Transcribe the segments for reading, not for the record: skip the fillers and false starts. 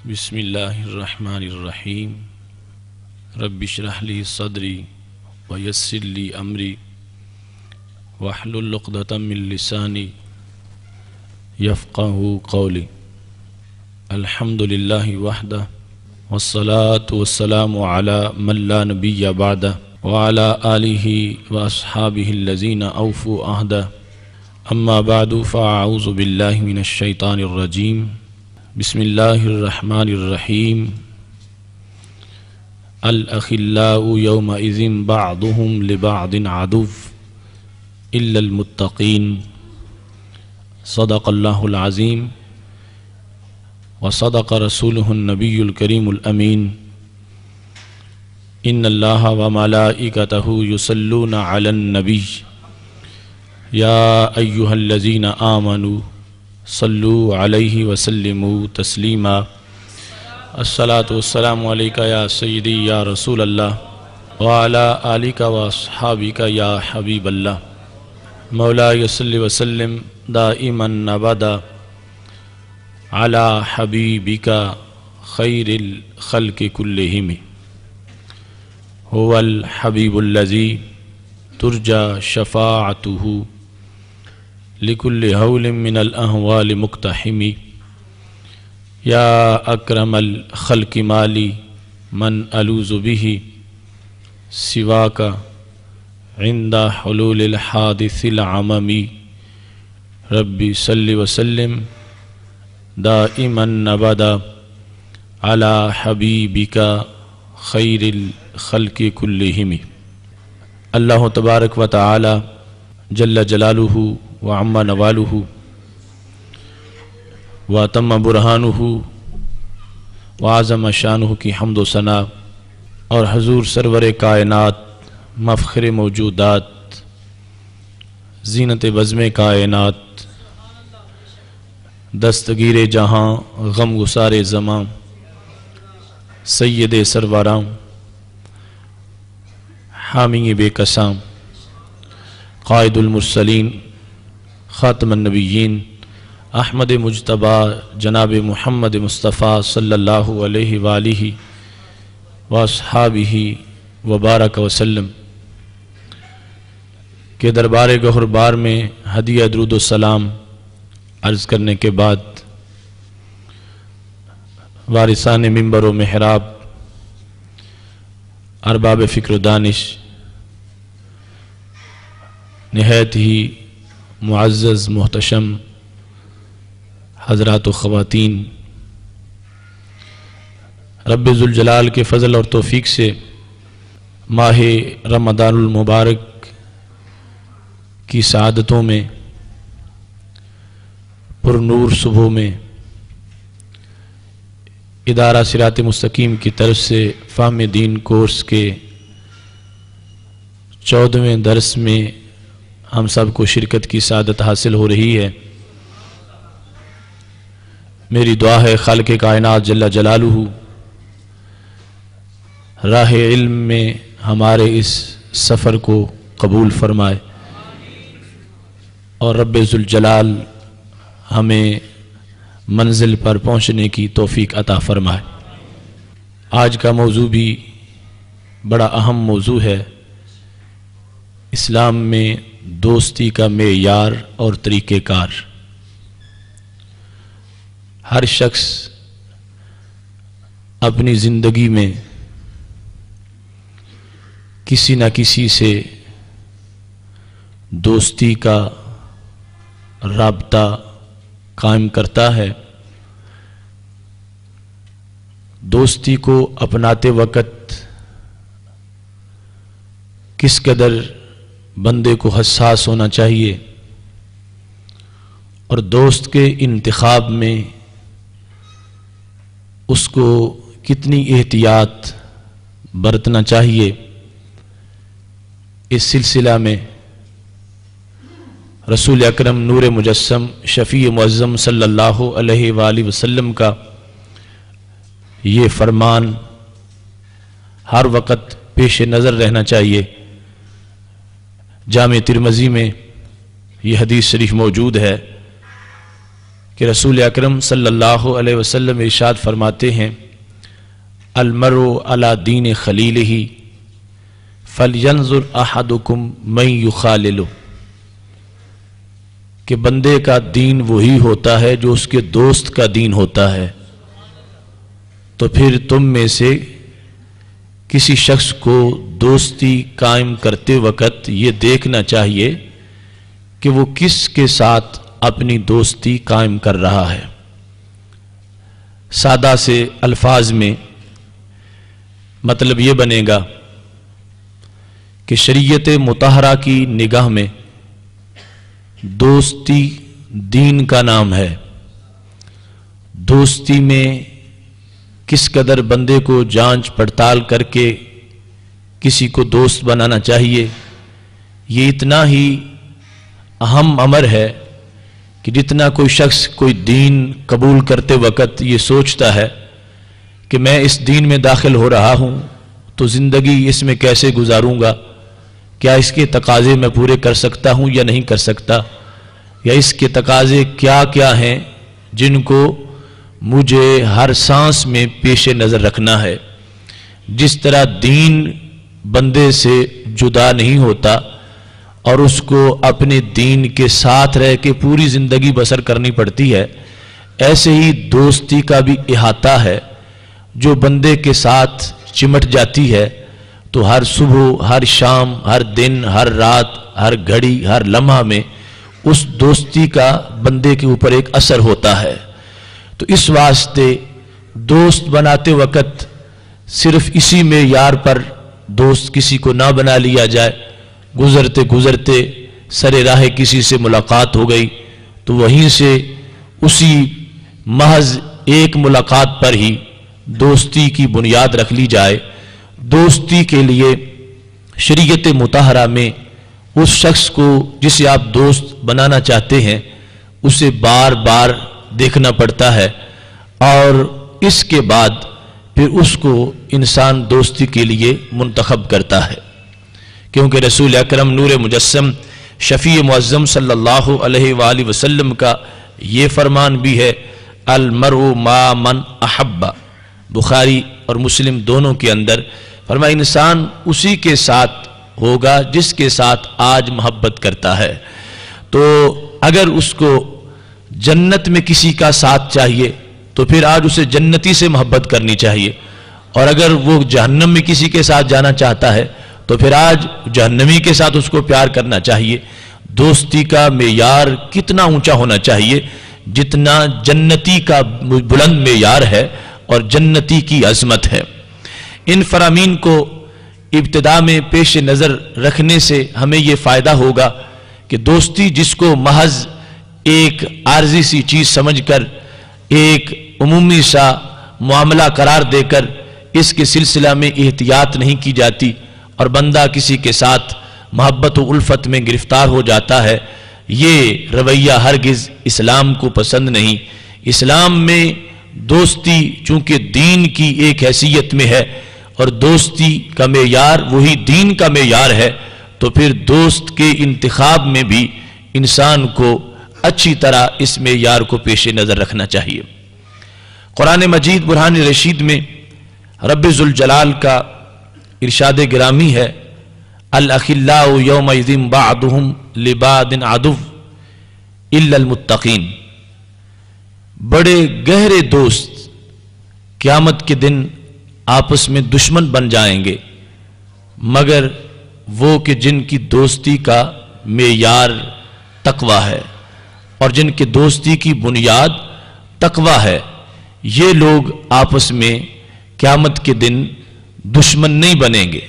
بسم اللہ الرحمن الرحیم رب اشرح لی صدری ویسر لی امری واحلل عقدۃ من لسانی یفقہوا قولی الحمد للہ وحدہ والصلاة والسلام علی من لا نبی بعدہ وعلی آلہ واصحابہ الذین اوفوا عہدہ اما بعد فاعوذ باللہ من الشیطان الرجیم بسم اللہ الرحمن الرحیم الاخلاء یومئذ بعضهم لبعض عدو الا المتقین صدق اللہ العظیم وصدق رسولہ النبی الکریم الامین ان اللہ وملائکتہ یصلون علی النبی یا ایہا الذین آمنوا صلوا علیہ وسلموا تسلیما الصلاۃ والسلام علیک یا سیدی یا رسول اللہ وعلی آلک واصحابک یا حبیب اللہ مولاي صل وسلم دائما ابدا علی حبیبک خیر الخلق کلہم هو الحبیب الذی ترجى شفاعته لكل هول من الأهوال مقتحم يا أكرم الخلق مالي من ألوذ به سواك عند حلول الحادث العمم ربي صل وسلم دائما أبدا على حبيبك خير الخلق كلهم اللہ تبارک و تعالی جل جلالہ وعم نوالہ واتم برہانہ وعظم شانہ کی حمد و ثنا اور حضور سرور کائنات مفخر موجودات زینت بزم کائنات دستگیر جہاں غم گسار زماں سید سرورام حامی بے قسام قائد المرسلین خاتم النبیین احمد مجتبی جناب محمد مصطفیٰ صلی اللہ علیہ وآلہ واصحابہ وبارک وسلم کے دربار گہر بار میں ہدیہ درود و سلام عرض کرنے کے بعد وارثان منبر و محراب ارباب فکر و دانش نہایت ہی معزز محتشم حضرات و خواتین، رب ذوالجلال کے فضل اور توفیق سے ماہ رمضان المبارک کی سعادتوں میں پر نور صبح میں ادارہ صراط مستقیم کی طرف سے فہم دین کورس کے 14ویں درس میں ہم سب کو شرکت کی سعادت حاصل ہو رہی ہے۔ میری دعا ہے خالق کائنات جل جلالہ راہ علم میں ہمارے اس سفر کو قبول فرمائے اور رب ذوالجلال ہمیں منزل پر پہنچنے کی توفیق عطا فرمائے۔ آج کا موضوع بھی بڑا اہم موضوع ہے، اسلام میں دوستی کا معیار اور طریقہ کار۔ ہر شخص اپنی زندگی میں کسی نہ کسی سے دوستی کا رابطہ قائم کرتا ہے۔ دوستی کو اپناتے وقت کس قدر بندے کو حساس ہونا چاہیے اور دوست کے انتخاب میں اس کو کتنی احتیاط برتنا چاہیے، اس سلسلہ میں رسول اکرم نور مجسم شفیع معظم صلی اللہ علیہ وآلہ وسلم کا یہ فرمان ہر وقت پیش نظر رہنا چاہیے۔ جامع ترمذی میں یہ حدیث شریف موجود ہے کہ رسول اکرم صلی اللہ علیہ وسلم ارشاد فرماتے ہیں المرء علی دین خلیلہ فلینظر احدکم من یخاللہ، کہ بندے کا دین وہی ہوتا ہے جو اس کے دوست کا دین ہوتا ہے، تو پھر تم میں سے کسی شخص کو دوستی قائم کرتے وقت یہ دیکھنا چاہیے کہ وہ کس کے ساتھ اپنی دوستی قائم کر رہا ہے۔ سادہ سے الفاظ میں مطلب یہ بنے گا کہ شریعت مطہرہ کی نگاہ میں دوستی دین کا نام ہے۔ دوستی میں کس قدر بندے کو جانچ پڑتال کر کے کسی کو دوست بنانا چاہیے، یہ اتنا ہی اہم امر ہے کہ جتنا کوئی شخص کوئی دین قبول کرتے وقت یہ سوچتا ہے کہ میں اس دین میں داخل ہو رہا ہوں تو زندگی اس میں کیسے گزاروں گا، کیا اس کے تقاضے میں پورے کر سکتا ہوں یا نہیں کر سکتا، یا اس کے تقاضے کیا کیا ہیں جن کو مجھے ہر سانس میں پیش نظر رکھنا ہے۔ جس طرح دین بندے سے جدا نہیں ہوتا اور اس کو اپنے دین کے ساتھ رہ کے پوری زندگی بسر کرنی پڑتی ہے، ایسے ہی دوستی کا بھی احاطہ ہے جو بندے کے ساتھ چمٹ جاتی ہے تو ہر صبح، ہر شام، ہر دن، ہر رات، ہر گھڑی، ہر لمحہ میں اس دوستی کا بندے کے اوپر ایک اثر ہوتا ہے۔ تو اس واسطے دوست بناتے وقت صرف اسی معیار پر دوست کسی کو نہ بنا لیا جائے۔ گزرتے گزرتے سر راہ کسی سے ملاقات ہو گئی تو وہیں سے اسی محض ایک ملاقات پر ہی دوستی کی بنیاد رکھ لی جائے۔ دوستی کے لیے شریعت مطہرہ میں اس شخص کو جسے آپ دوست بنانا چاہتے ہیں اسے بار بار دیکھنا پڑتا ہے، اور اس کے بعد پھر اس کو انسان دوستی کے لیے منتخب کرتا ہے، کیونکہ رسول اکرم نور مجسم شفیع معظم صلی اللہ علیہ وآلہ وسلم کا یہ فرمان بھی ہے المرء ما من احب، بخاری اور مسلم دونوں کے اندر فرمایا انسان اسی کے ساتھ ہوگا جس کے ساتھ آج محبت کرتا ہے۔ تو اگر اس کو جنت میں کسی کا ساتھ چاہیے تو پھر آج اسے جنتی سے محبت کرنی چاہیے، اور اگر وہ جہنم میں کسی کے ساتھ جانا چاہتا ہے تو پھر آج جہنمی کے ساتھ اس کو پیار کرنا چاہیے۔ دوستی کا معیار کتنا اونچا ہونا چاہیے جتنا جنتی کا بلند معیار ہے اور جنتی کی عظمت ہے۔ ان فرامین کو ابتدا میں پیش نظر رکھنے سے ہمیں یہ فائدہ ہوگا کہ دوستی جس کو محض ایک عارضی سی چیز سمجھ کر ایک عمومی سا معاملہ قرار دے کر اس کے سلسلہ میں احتیاط نہیں کی جاتی اور بندہ کسی کے ساتھ محبت و الفت میں گرفتار ہو جاتا ہے، یہ رویہ ہرگز اسلام کو پسند نہیں۔ اسلام میں دوستی چونکہ دین کی ایک حیثیت میں ہے اور دوستی کا معیار وہی دین کا معیار ہے، تو پھر دوست کے انتخاب میں بھی انسان کو اچھی طرح اس معیار کو پیش نظر رکھنا چاہیے۔ قرآن مجید برہان رشید میں رب ذوالجلال کا ارشاد گرامی ہے الاخلاء یومئذ بعضهم لبعض عدو الا المتقین، بڑے گہرے دوست قیامت کے دن آپس میں دشمن بن جائیں گے مگر وہ کہ جن کی دوستی کا معیار تقویٰ ہے اور جن کی دوستی کی بنیاد تقویٰ ہے، یہ لوگ آپس میں قیامت کے دن دشمن نہیں بنیں گے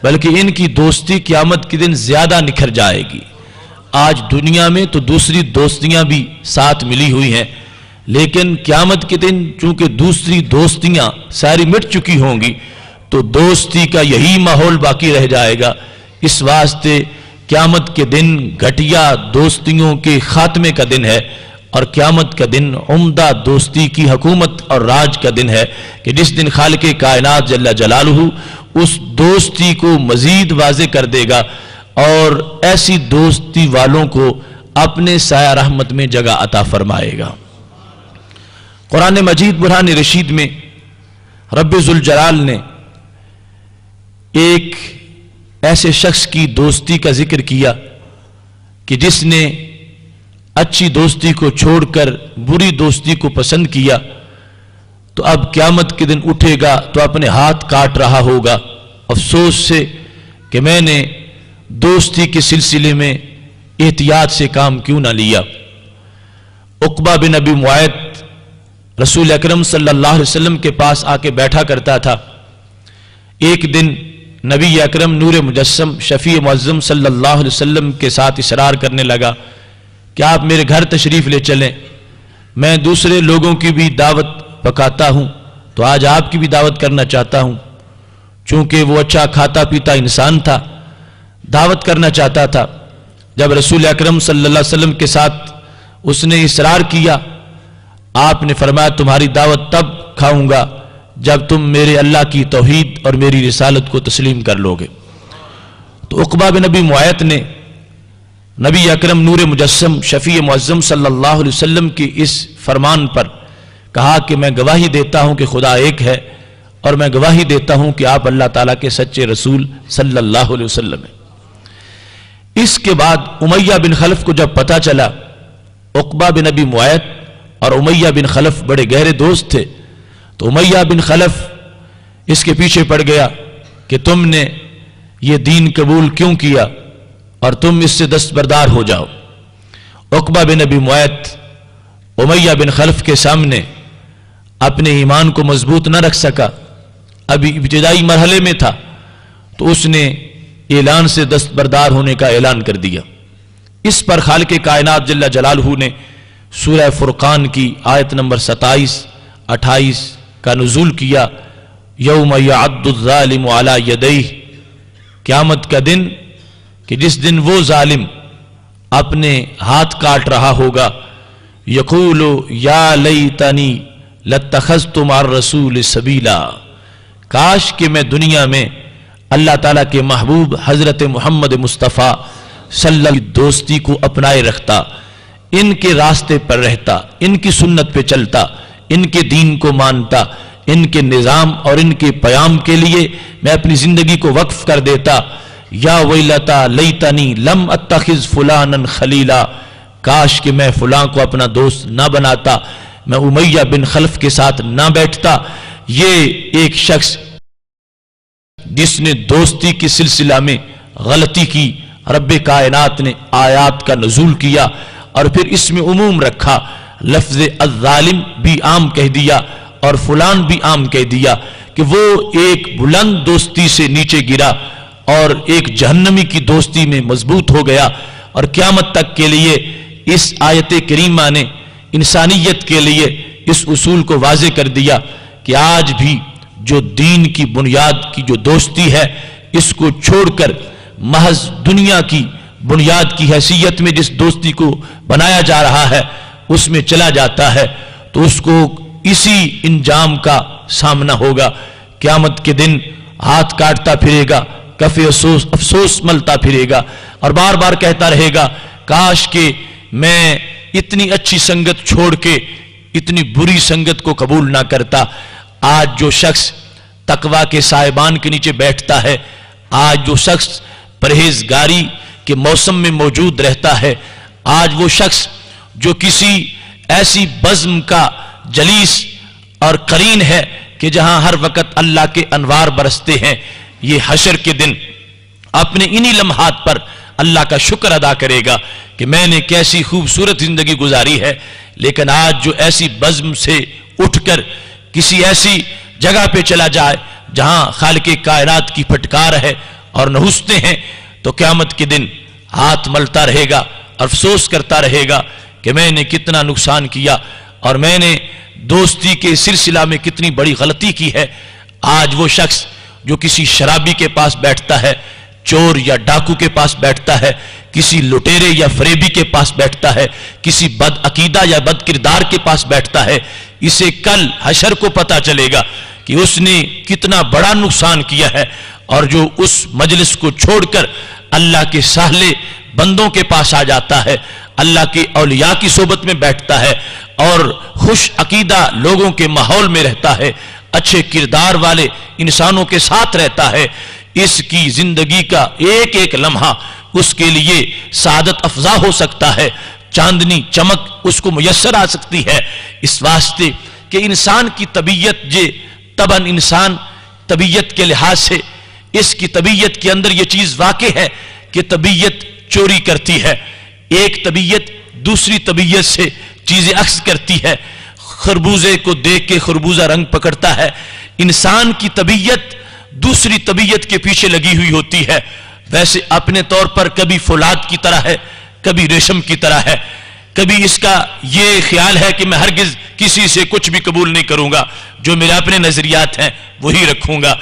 بلکہ ان کی دوستی قیامت کے دن زیادہ نکھر جائے گی۔ آج دنیا میں تو دوسری دوستیاں بھی ساتھ ملی ہوئی ہیں، لیکن قیامت کے دن چونکہ دوسری دوستیاں ساری مٹ چکی ہوں گی تو دوستی کا یہی ماحول باقی رہ جائے گا۔ اس واسطے قیامت کے دن گھٹیا دوستیوں کے خاتمے کا دن ہے اور قیامت کا دن عمدہ دوستی کی حکومت اور راج کا دن ہے کہ جس دن خالق کائنات جل جلالہ اس دوستی کو مزید واضح کر دے گا اور ایسی دوستی والوں کو اپنے سایہ رحمت میں جگہ عطا فرمائے گا۔ قرآن مجید برہان رشید میں رب ذوالجلال نے ایک ایسے شخص کی دوستی کا ذکر کیا کہ جس نے اچھی دوستی کو چھوڑ کر بری دوستی کو پسند کیا، تو اب قیامت کے دن اٹھے گا تو اپنے ہاتھ کاٹ رہا ہوگا افسوس سے کہ میں نے دوستی کے سلسلے میں احتیاط سے کام کیوں نہ لیا۔ عقبہ بن ابی معیط رسول اکرم صلی اللہ علیہ وسلم کے پاس آ کے بیٹھا کرتا تھا۔ ایک دن نبی اکرم نور مجسم شفیع معظم صلی اللہ علیہ وسلم کے ساتھ اصرار کرنے لگا کہ آپ میرے گھر تشریف لے چلیں، میں دوسرے لوگوں کی بھی دعوت پکاتا ہوں تو آج آپ کی بھی دعوت کرنا چاہتا ہوں۔ چونکہ وہ اچھا کھاتا پیتا انسان تھا، دعوت کرنا چاہتا تھا۔ جب رسول اکرم صلی اللہ علیہ وسلم کے ساتھ اس نے اصرار کیا، آپ نے فرمایا تمہاری دعوت تب کھاؤں گا جب تم میرے اللہ کی توحید اور میری رسالت کو تسلیم کر لو گے۔ تو عقبہ بن ابی معیط نے نبی اکرم نور مجسم شفیع معظم صلی اللہ علیہ وسلم کی اس فرمان پر کہا کہ میں گواہی دیتا ہوں کہ خدا ایک ہے، اور میں گواہی دیتا ہوں کہ آپ اللہ تعالیٰ کے سچے رسول صلی اللہ علیہ وسلم ہیں۔ اس کے بعد امیہ بن خلف کو جب پتہ چلا، عقبہ بن ابی معیط اور امیہ بن خلف بڑے گہرے دوست تھے، تو امیہ بن خلف اس کے پیچھے پڑ گیا کہ تم نے یہ دین قبول کیوں کیا اور تم اس سے دستبردار ہو جاؤ۔ عقبہ بن ابی معیط امیہ بن خلف کے سامنے اپنے ایمان کو مضبوط نہ رکھ سکا، ابھی ابتدائی مرحلے میں تھا، تو اس نے اعلان سے دستبردار ہونے کا اعلان کر دیا۔ اس پر خالق کائنات جل جلالہ نے سورہ فرقان کی آیت نمبر 27-28 کا نزول کیا، یوم یعض الظالم علی یدیہ، قیامت کا دن کہ جس دن وہ ظالم اپنے ہاتھ کاٹ رہا ہوگا، یقول یا لیتنی لاتخذت مع الرسول سبیلا، کاش کہ میں دنیا میں اللہ تعالیٰ کے محبوب حضرت محمد مصطفیٰ صلی اللہ علیہ وسلم کی دوستی کو اپنائے رکھتا، ان کے راستے پر رہتا، ان کی سنت پہ چلتا، ان کے دین کو مانتا، ان کے نظام اور ان کے پیام کے لیے میں اپنی زندگی کو وقف کر دیتا۔ یا ویلتا لیتنی لم اتخذ فلانا خلیلا، کاش کہ میں فلاں کو اپنا دوست نہ بناتا، میں امیہ بن خلف کے ساتھ نہ بیٹھتا۔ یہ ایک شخص جس نے دوستی کے سلسلہ میں غلطی کی، رب کائنات نے آیات کا نزول کیا اور پھر اس میں عموم رکھا، لفظ الظالم بھی عام کہہ دیا اور فلان بھی عام کہہ دیا کہ وہ ایک بلند دوستی سے نیچے گرا اور ایک جہنمی کی دوستی میں مضبوط ہو گیا۔ اور قیامت تک کے لیے اس آیت کریمہ نے انسانیت کے لیے اس اصول کو واضح کر دیا کہ آج بھی جو دین کی بنیاد کی جو دوستی ہے، اس کو چھوڑ کر محض دنیا کی بنیاد کی حیثیت میں جس دوستی کو بنایا جا رہا ہے اس میں چلا جاتا ہے، تو اس کو اسی انجام کا سامنا ہوگا۔ قیامت کے دن ہاتھ کاٹتا پھرے گا، کف افسوس ملتا پھرے گا اور بار بار کہتا رہے گا کاش کہ میں اتنی اچھی سنگت چھوڑ کے اتنی بری سنگت کو قبول نہ کرتا۔ آج جو شخص تقوی کے سائبان کے نیچے بیٹھتا ہے، آج جو شخص پرہیزگاری کے موسم میں موجود رہتا ہے، آج وہ شخص جو کسی ایسی بزم کا جلیس اور قرین ہے کہ جہاں ہر وقت اللہ کے انوار برستے ہیں، یہ حشر کے دن اپنے انہی لمحات پر اللہ کا شکر ادا کرے گا کہ میں نے کیسی خوبصورت زندگی گزاری ہے۔ لیکن آج جو ایسی بزم سے اٹھ کر کسی ایسی جگہ پہ چلا جائے جہاں خالق کائنات کی پھٹکار ہے اور نحوستے ہیں، تو قیامت کے دن ہاتھ ملتا رہے گا، افسوس کرتا رہے گا کہ میں نے کتنا نقصان کیا اور میں نے دوستی کے سلسلہ میں کتنی بڑی غلطی کی ہے۔ آج وہ شخص جو کسی شرابی کے پاس بیٹھتا ہے، چور یا ڈاکو کے پاس بیٹھتا ہے، کسی لٹیرے یا فریبی کے پاس بیٹھتا ہے، کسی بد عقیدہ یا بد کردار کے پاس بیٹھتا ہے، اسے کل حشر کو پتا چلے گا کہ اس نے کتنا بڑا نقصان کیا ہے۔ اور جو اس مجلس کو چھوڑ کر اللہ کے سہلے بندوں کے پاس آ جاتا ہے، اللہ کے اولیاء کی صحبت میں بیٹھتا ہے اور خوش عقیدہ لوگوں کے ماحول میں رہتا ہے، اچھے کردار والے انسانوں کے ساتھ رہتا ہے، اس کی زندگی کا ایک ایک لمحہ اس کے لیے سعادت افزا ہو سکتا ہے، چاندنی چمک اس کو میسر آ سکتی ہے۔ اس واسطے کہ انسان کی طبیعت طبعاً انسان طبیعت کے لحاظ سے اس کی طبیعت کے اندر یہ چیز واقع ہے کہ طبیعت چوری کرتی ہے، ایک طبیعت دوسری طبیعت سے چیزیں عکس کرتی ہے، خربوزے کو دیکھ کے خربوزہ رنگ پکڑتا ہے، انسان کی طبیعت دوسری طبیعت کے پیچھے لگی ہوئی ہوتی ہے، ویسے اپنے طور پر کبھی فولاد کی طرح ہے، کبھی ریشم کی طرح ہے، کبھی اس کا یہ خیال ہے کہ میں ہرگز کسی سے کچھ بھی قبول نہیں کروں گا، جو میرے اپنے نظریات ہیں وہی رکھوں گا،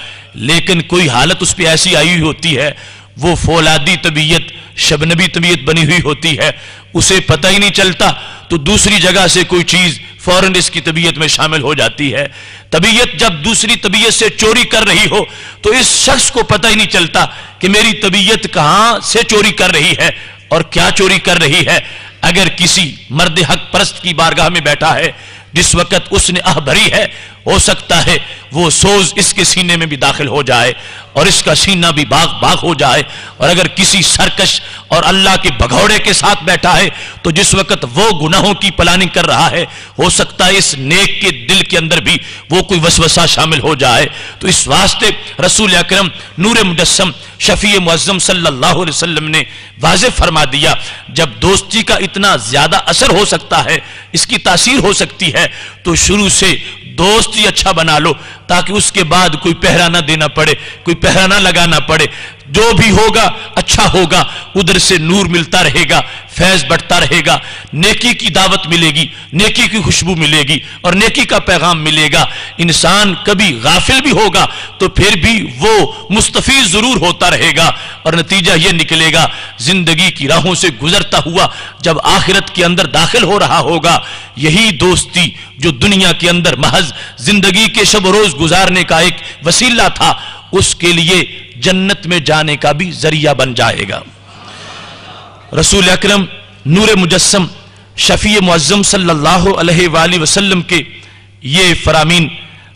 لیکن کوئی حالت اس پہ ایسی آئی ہوئی ہوتی ہے، وہ فولادی طبیعت شبنبی طبیعت بنی ہوئی ہوتی ہے، اسے پتہ ہی نہیں چلتا تو دوسری جگہ سے کوئی چیز فوراً اس کی طبیعت میں شامل ہو جاتی ہے۔ طبیعت جب دوسری طبیعت سے چوری کر رہی ہو تو اس شخص کو پتہ ہی نہیں چلتا کہ میری طبیعت کہاں سے چوری کر رہی ہے اور کیا چوری کر رہی ہے۔ اگر کسی مرد حق پرست کی بارگاہ میں بیٹھا ہے، جس وقت اس نے آہ بھری ہے، ہو سکتا ہے وہ سوز اس کے سینے میں بھی داخل ہو جائے اور اس کا سینہ بھی باغ باغ ہو جائے، اور اگر کسی سرکش اور اللہ کے بھگوڑے کے ساتھ بیٹھا ہے تو جس وقت وہ گناہوں کی پلاننگ کر رہا ہے، ہو سکتا ہے اس نیک کے دل کے اندر بھی وہ کوئی وسوسہ شامل ہو جائے۔ تو اس واسطے رسول اکرم نور مجسم شفیع معظم صلی اللہ علیہ وسلم نے واضح فرما دیا، جب دوستی کا اتنا زیادہ اثر ہو سکتا ہے، اس کی تاثیر ہو سکتی ہے، تو شروع سے دوست ہی اچھا بنا لو تاکہ اس کے بعد کوئی پہرا نہ دینا پڑے، کوئی پہرا نہ لگانا پڑے، جو بھی ہوگا اچھا ہوگا، ادھر سے نور ملتا رہے گا، فیض بڑھتا رہے گا، نیکی کی دعوت ملے گی، نیکی کی خوشبو ملے گی اور نیکی کا پیغام ملے گا۔ انسان کبھی غافل بھی ہوگا تو پھر بھی وہ مستفیض ضرور ہوتا رہے گا، اور نتیجہ یہ نکلے گا زندگی کی راہوں سے گزرتا ہوا جب آخرت کے اندر داخل ہو رہا ہوگا، یہی دوستی جو دنیا کے اندر محض زندگی کے شب و روز گزارنے کا ایک وسیلہ تھا، اس کے لیے جنت میں جانے کا بھی ذریعہ بن جائے گا۔ رسول اکرم نور مجسم شفیع معظم صلی اللہ علیہ وآلہ وسلم کے یہ فرامین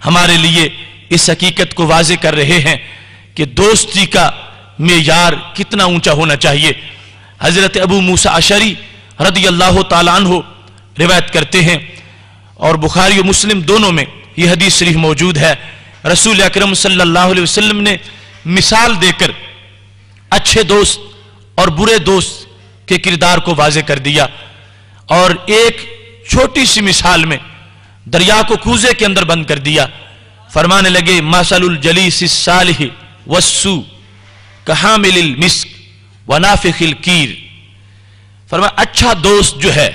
ہمارے لیے اس حقیقت کو واضح کر رہے ہیں کہ دوستی کا معیار کتنا اونچا ہونا چاہیے۔ حضرت ابو موسیٰ اشعری رضی اللہ تعالیٰ عنہ روایت کرتے ہیں، اور بخاری و مسلم دونوں میں یہ حدیث شریف موجود ہے، رسول اکرم صلی اللہ علیہ وسلم نے مثال دے کر اچھے دوست اور برے دوست کے کردار کو واضح کر دیا، اور ایک چھوٹی سی مثال میں دریا کو کوزے کے اندر بند کر دیا۔ فرمانے لگے مثل الجلیس الصالح والسوء کحامل المسک ونافخ الکیر، فرمایا اچھا دوست جو ہے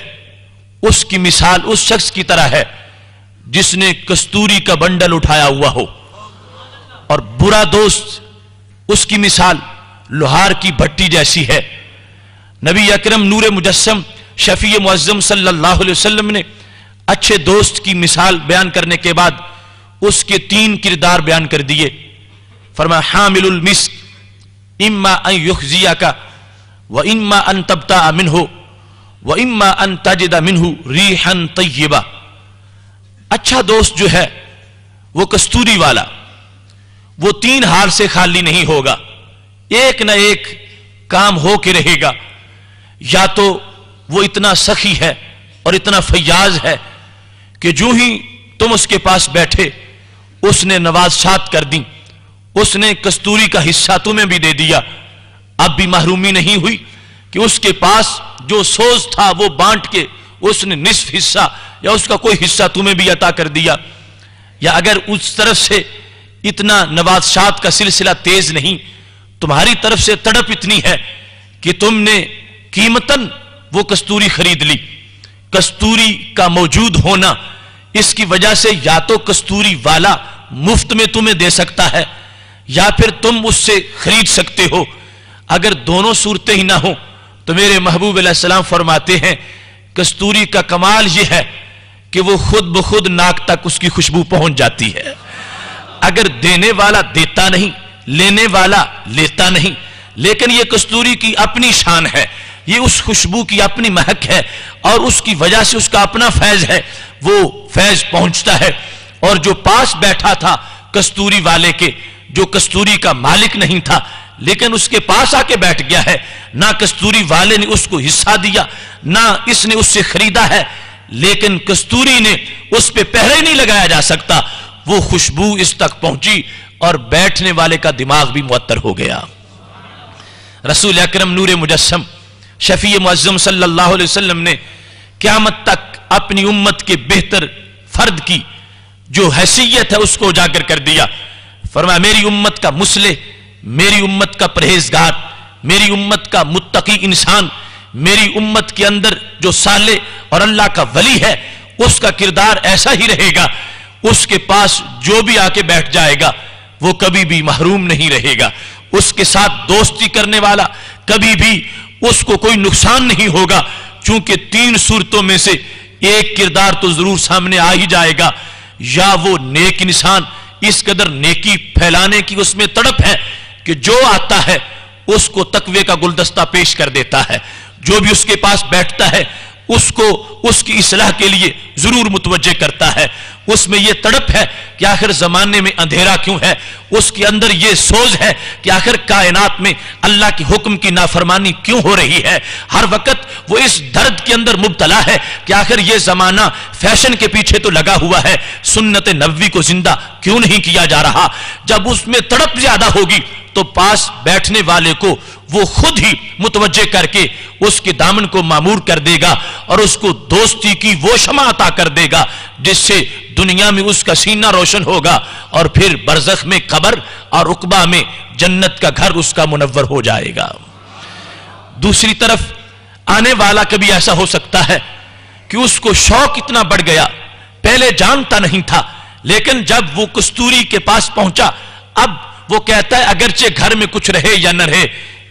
اس کی مثال اس شخص کی طرح ہے جس نے کستوری کا بنڈل اٹھایا ہوا ہو، اور برا دوست اس کی مثال لوہار کی بھٹی جیسی ہے۔ نبی اکرم نور مجسم شفیع معظم صلی اللہ علیہ وسلم نے اچھے دوست کی مثال بیان کرنے کے بعد اس کے 3 کردار بیان کر دیے۔ فرمایا حامل المسک اما ان یخزیک و اما ان تبتاع منہ و اما ان تجد منہ ریحا طیبہ۔ اچھا دوست جو ہے وہ کستوری والا، وہ 3 حال سے خالی نہیں ہوگا، ایک نہ ایک کام ہو کے رہے گا۔ یا تو وہ اتنا سخی ہے اور اتنا فیاض ہے کہ جو ہی تم اس کے پاس بیٹھے اس نے نوازشات کر دیں، اس نے کستوری کا حصہ تمہیں بھی دے دیا، اب بھی محرومی نہیں ہوئی کہ اس کے پاس جو سوز تھا وہ بانٹ کے اس نے نصف حصہ یا اس کا کوئی حصہ تمہیں بھی عطا کر دیا۔ یا اگر اس طرف سے اتنا نوازشات کا سلسلہ تیز نہیں، تمہاری طرف سے تڑپ اتنی ہے کہ تم نے قیمتاً وہ کستوری خرید لی۔ کستوری کا موجود ہونا اس کی وجہ سے یا تو کستوری والا مفت میں تمہیں دے سکتا ہے یا پھر تم اس سے خرید سکتے ہو۔ اگر دونوں صورتیں ہی نہ ہوں تو میرے محبوب علیہ السلام فرماتے ہیں کستوری کا کمال یہ ہے کہ وہ خود بخود ناک تک اس کی خوشبو پہنچ جاتی ہے۔ اگر دینے والا دیتا نہیں، لینے والا لیتا نہیں، لیکن یہ کستوری کی اپنی شان ہے یہ اس خوشبو کی اپنی مہک ہے اور اس کی وجہ سے اس کا اپنا فیض ہے، وہ فیض پہنچتا ہے۔ اور جو پاس بیٹھا تھا کستوری والے کے، جو کستوری کا مالک نہیں تھا لیکن اس کے پاس آ کے بیٹھ گیا ہے، نہ کستوری والے نے اس کو حصہ دیا، نہ اس نے اس سے خریدا ہے، لیکن کستوری نے اس پہ پہرے نہیں لگایا جا سکتا، وہ خوشبو اس تک پہنچی اور بیٹھنے والے کا دماغ بھی معطر ہو گیا۔ رسول اکرم نور مجسم شفیع معظم صلی اللہ علیہ وسلم نے قیامت تک اپنی امت کے بہتر فرد کی جو حیثیت ہے اس کو اجاگر کر دیا۔ فرمایا میری امت کا مصلح، میری امت کا پرہیزگار، میری امت کا متقی انسان، میری امت کے اندر جو صالح اور اللہ کا ولی ہے اس کا کردار ایسا ہی رہے گا، اس کے پاس جو بھی آ کے بیٹھ جائے گا وہ کبھی بھی محروم نہیں رہے گا، اس کے ساتھ دوستی کرنے والا کبھی بھی اس کو کوئی نقصان نہیں ہوگا، چونکہ تین صورتوں میں سے ایک کردار تو ضرور سامنے آ ہی جائے گا، یا وہ نیک انسان اس قدر نیکی پھیلانے کی اس میں تڑپ ہے کہ جو آتا ہے اس کو تقوی کا گلدستہ پیش کر دیتا ہے، جو بھی اس کے پاس بیٹھتا ہے اس کو اس کی اصلاح کے لیے ضرور متوجہ کرتا ہے، اس میں یہ تڑپ ہے کہ آخر زمانے میں اندھیرا کیوں ہے، اس کے اندر یہ سوز ہے کہ آخر کائنات میں اللہ کے حکم کی نافرمانی کیوں ہو رہی ہے، ہر وقت وہ اس درد کے اندر مبتلا ہے کہ آخر یہ زمانہ فیشن کے پیچھے تو لگا ہوا ہے، سنت نبوی کو زندہ کیوں نہیں کیا جا رہا۔ جب اس میں تڑپ زیادہ ہوگی تو پاس بیٹھنے والے کو وہ خود ہی متوجہ کر کے اس کے دامن کو معمور کر دے گا اور اس کو دوستی کی وہ شمع عطا کر دے گا جس سے دنیا میں اس کا سینہ روشن ہوگا اور پھر برزخ میں قبر اور عقبہ میں جنت کا گھر اس کا منور ہو جائے گا۔ دوسری طرف آنے والا کبھی ایسا ہو سکتا ہے کہ اس کو شوق اتنا بڑھ گیا، پہلے جانتا نہیں تھا لیکن جب وہ کستوری کے پاس پہنچا اب وہ کہتا ہے اگرچہ گھر میں کچھ رہے یا نہ رہے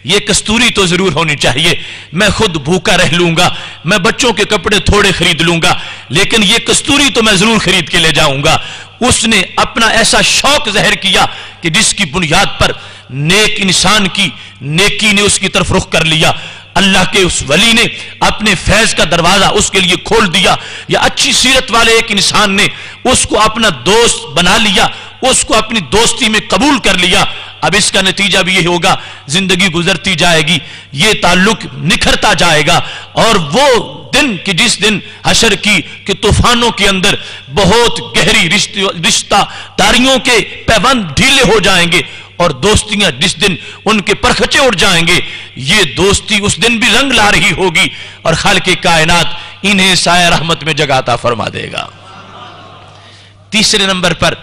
یہ کستوری تو ضرور ہونی چاہیے، میں خود بھوکا رہ لوں گا، میں بچوں کے کپڑے تھوڑے خرید لوں گا لیکن یہ کستوری تو میں ضرور خرید کے لے جاؤں گا۔ اس نے اپنا ایسا شوق ظاہر کیا کہ جس کی بنیاد پر نیک انسان کی نیکی نے اس کی طرف رخ کر لیا، اللہ کے اس ولی نے اپنے فیض کا دروازہ اس کے لیے کھول دیا، یا اچھی سیرت والے ایک انسان نے اس کو اپنا دوست بنا لیا، اس کو اپنی دوستی میں قبول کر لیا۔ اب اس کا نتیجہ بھی یہ ہوگا زندگی گزرتی جائے گی، یہ تعلق نکھرتا جائے گا، اور وہ دن کہ جس دن حشر کی کہ طوفانوں کے اندر بہت گہری رشتہ داریوں کے پیوند ڈھیلے ہو جائیں گے اور دوستیاں جس دن ان کے پرخچے اڑ جائیں گے، یہ دوستی اس دن بھی رنگ لا رہی ہوگی اور خالق کائنات انہیں سایہ رحمت میں جگہ عطا فرما دے گا۔ تیسرے نمبر پر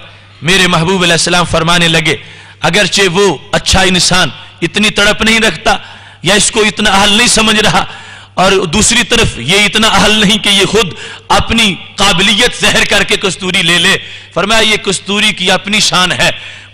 میرے محبوب علیہ السلام فرمانے لگے اگرچہ وہ اچھا انسان اتنی تڑپ نہیں رکھتا یا اس کو اتنا اہل نہیں سمجھ رہا، اور دوسری طرف یہ اتنا اہل نہیں کہ یہ خود اپنی قابلیت ظاہر کر کے کستوری لے لے، فرمایا یہ کستوری کی اپنی شان ہے،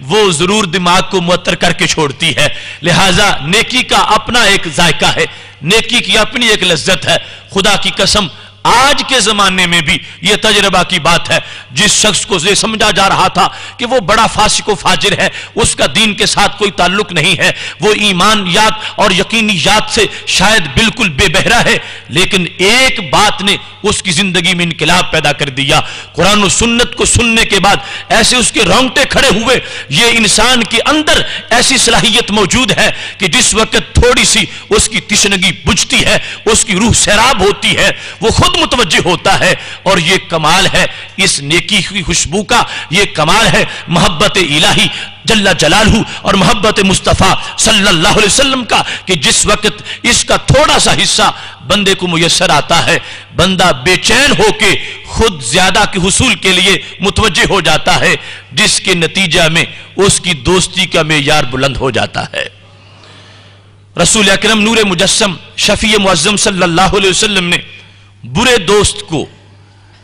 وہ ضرور دماغ کو معطر کر کے چھوڑتی ہے، لہٰذا نیکی کا اپنا ایک ذائقہ ہے، نیکی کی اپنی ایک لذت ہے۔ خدا کی قسم آج کے زمانے میں بھی یہ تجربہ کی بات ہے، جس شخص کو یہ سمجھا جا رہا تھا کہ وہ بڑا فاسق و فاجر ہے، اس کا دین کے ساتھ کوئی تعلق نہیں ہے، وہ ایمانیات اور یقینیات سے شاید بالکل بے بہرا ہے، لیکن ایک بات نے اس کی زندگی میں انقلاب پیدا کر دیا، قرآن و سنت کو سننے کے بعد ایسے اس کے رونگٹے کھڑے ہوئے۔ یہ انسان کے اندر ایسی صلاحیت موجود ہے کہ جس وقت تھوڑی سی اس کی تشنگی بجھتی ہے، اس کی روح سیراب ہوتی ہے، وہ خود متوجہ ہوتا ہے، اور یہ کمال ہے اس نیکی کی خوشبو کا، یہ کمال ہے محبت الہی جل جلالہ اور محبت مصطفیٰ صلی اللہ علیہ وسلم کا، کہ جس وقت اس کا تھوڑا سا حصہ بندے کو میسر آتا ہے بندہ بے چین ہو کے خود زیادہ کے حصول کے لیے متوجہ ہو جاتا ہے، جس کے نتیجہ میں اس کی دوستی کا معیار بلند ہو جاتا ہے۔ رسول اکرم نور مجسم شفیع معظم صلی اللہ علیہ وسلم نے برے دوست کو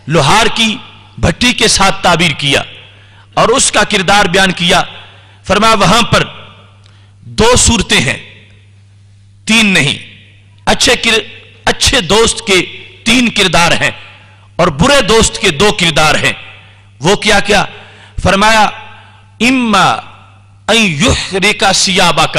لوہار کی بھٹی کے ساتھ تعبیر کیا اور اس کا کردار بیان کیا، فرمایا وہاں پر دو صورتیں ہیں، تین نہیں، اچھے دوست کے تین کردار ہیں اور برے دوست کے دو کردار ہیں۔ وہ کیا کیا؟ فرمایا اما ان یحرک ثیابک،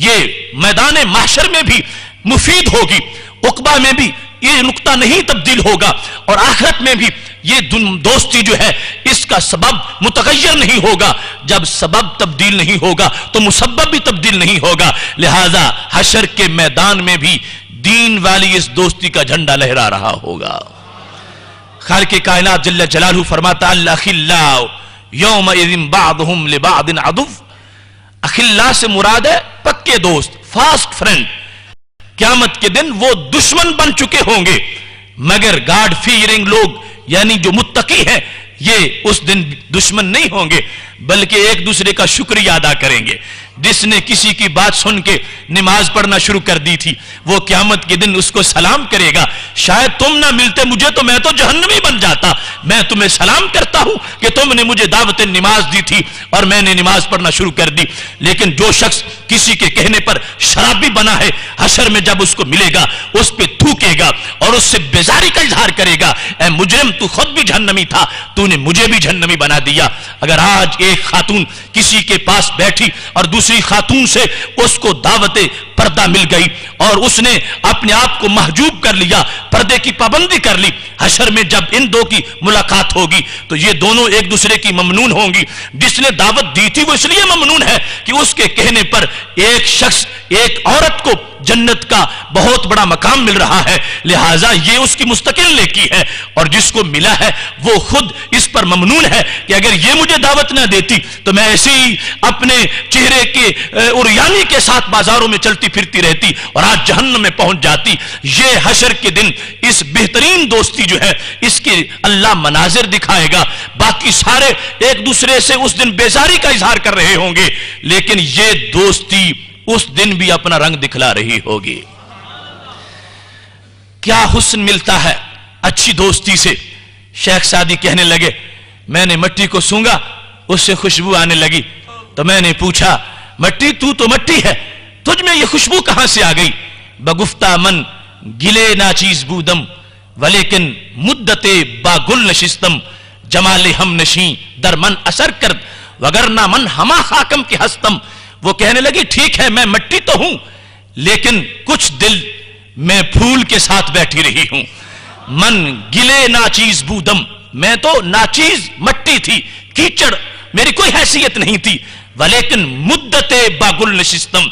یہ میدان محشر میں بھی مفید ہوگی، عقبہ میں بھی یہ نقطہ نہیں تبدیل ہوگا، اور آخرت میں بھی یہ دوستی جو ہے اس کا سبب متغیر نہیں ہوگا۔ جب سبب تبدیل نہیں ہوگا تو مسبب بھی تبدیل نہیں ہوگا، لہذا حشر کے میدان میں بھی دین والی اس دوستی کا جھنڈا لہرا رہا ہوگا۔ خالق کائنات جل جلالہ فرماتا الاخلاء یومئذ بعضهم لبعض عدو۔ اخلاء سے مراد ہے پکے دوست، فاسٹ فرینڈ۔ قیامت کے دن وہ دشمن بن چکے ہوں گے، مگر گاڈ فیئرنگ لوگ یعنی جو متقی ہیں یہ اس دن دشمن نہیں ہوں گے، بلکہ ایک دوسرے کا شکریہ ادا کریں گے۔ جس نے کسی کی بات سن کے نماز پڑھنا شروع کر دی تھی وہ قیامت کے دن اس کو سلام کرے گا، شاید تم نہ ملتے مجھے تو میں تو جہنمی بن جاتا، میں تمہیں سلام کرتا ہوں کہ تم نے مجھے دعوت نماز دی تھی اور میں نے نماز پڑھنا شروع کر دی۔ لیکن جو شخص کسی کے کہنے پر شرابی بنا ہے، حشر میں جب اس کو ملے گا اس پہ تھوکے گا اور اس سے بیزاری کا اظہار کرے گا، اے مجرم تو خود بھی جہنمی تھا، تو نے مجھے بھی جہنمی بنا دیا۔ اگر آج ایک خاتون کسی کے پاس بیٹھی اور دوسری خاتون سے اس کو دعوت پردہ مل گئی اور اس نے اپنے آپ کو محجوب کر لیا، پردے کی پابندی کر لی، حشر میں جب ان دو کی ملاقات ہوگی تو یہ دونوں ایک دوسرے کی ممنون ہوں گی۔ جس نے دعوت دی تھی وہ اس لیے ممنون ہے کہ اس کے کہنے پر ایک شخص ایک عورت کو جنت کا بہت بڑا مقام مل رہا ہے، لہٰذا یہ اس کی مستقل نیکی ہے، اور جس کو ملا ہے وہ خود اس پر ممنون ہے کہ اگر یہ مجھے دعوت نہ دیتی تو میں ایسے ہی اپنے چہرے کے عریانی کے ساتھ بازاروں میں چلتی پھرتی رہتی اور آج جہنم میں پہنچ جاتی۔ یہ حشر کے دن اس بہترین دوستی جو ہے اس کے اللہ مناظر دکھائے گا، باقی سارے ایک دوسرے سے اس دن بیزاری کا اظہار کر رہے ہوں گے، لیکن یہ دوستی اس دن بھی اپنا رنگ دکھلا رہی ہوگی۔ کیا حسن ملتا ہے اچھی دوستی سے۔ شیخ سعدی کہنے لگے میں نے مٹی کو سونگا، اس سے خوشبو آنے لگی، تو میں نے پوچھا مٹی تو مٹی ہے، تجھ میں یہ خوشبو کہاں سے آ گئی؟ بگفتہ من گلے ناچیز بودم ولیکن مدت با گل نشستم، جمال ہم نشیں در من اثر کرد وگرنہ من ہما خاکم کی ہستم۔ وہ کہنے لگی ٹھیک ہے میں مٹی تو ہوں لیکن کچھ دل میں پھول کے ساتھ بیٹھی رہی ہوں۔ من گلے ناچیز بودم، میں تو ناچیز مٹی تھی، کیچڑ، میری کوئی حیثیت نہیں تھی، ولیکن مدت باگل نشستم،